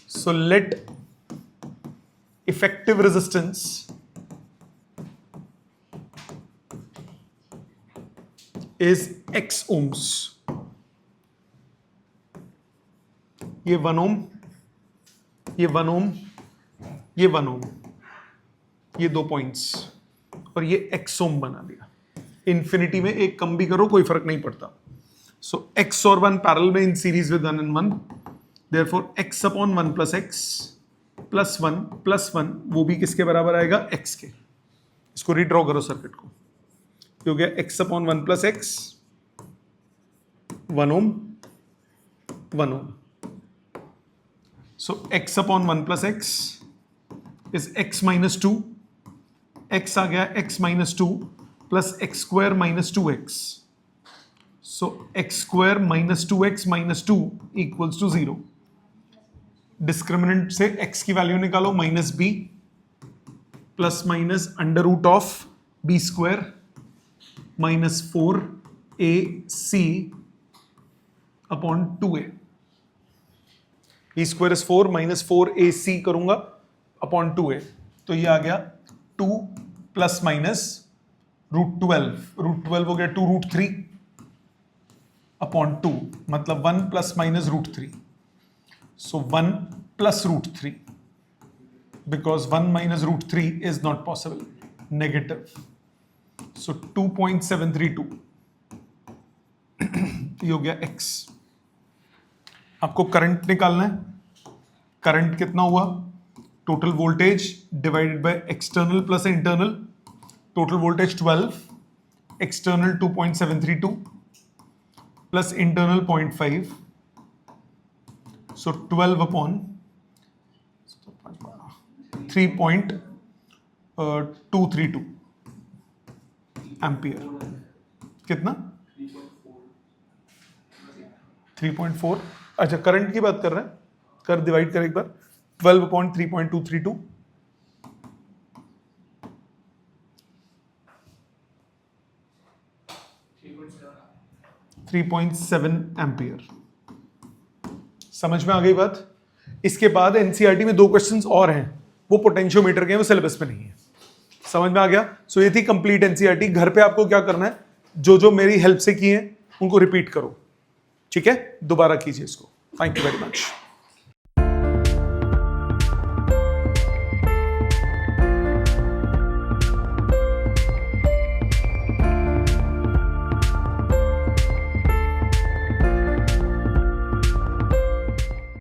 S1: So let effective resistance is X ohms. ये 1 ओम, ये 1 ओम, ये 1 ओम, ये 2 पॉइंट्स, और ये X ओम बना दिया. इंफिनिटी में एक कम भी करो कोई फर्क नहीं पड़ता. सो X और 1 पैरेलल में इन series with 1 and 1, therefore X upon 1 plus X plus 1 वो भी किसके बराबर आएगा? X के. इसको रीड्रॉ करो सर्किट को. हो गया X upon 1 plus X, 1 Om, 1 Om. So X upon 1 plus X is X minus 2 x आ गया x minus 2 plus x square minus 2x, so x square minus 2x minus 2 equals to 0। Discriminant से x की value निकालो, minus b plus minus under root of b square minus 4ac upon 2a। b square is 4 minus 4ac करूंगा upon 2a, तो ये आ गया 2 plus minus root 12 हो गया 2 रूट 3 अपॉन 2, मतलब 1 plus minus root 3, so 1 plus root 3, because 1 minus root 3 is not possible, negative, so 2.732 ये हो गया x। आपको करंट निकालना है, करंट कितना हुआ, total voltage divided by external plus internal, total voltage 12, external 2.732 plus internal 0.5, so 12 upon 3.232 ampere, कितना 3.4। अच्छा करंट की बात कर रहे हैं, कर डिवाइड कर एक बार, 12 अपॉन 3.232, 3.7 एम्पियर। समझ में आ गई बात। इसके बाद एनसीईआरटी में 2 क्वेश्चंस और हैं, वो पोटेंशियोमीटर के हैं, वो सिलेबस में नहीं है। समझ में आ गया। सो ये थी कंप्लीट एनसीईआरटी। घर पे आपको क्या करना है, जो जो मेरी हेल्प से किए हैं उनको रिपीट करो, ठीक है, दोबारा कीजिए इसको। Thank you very much.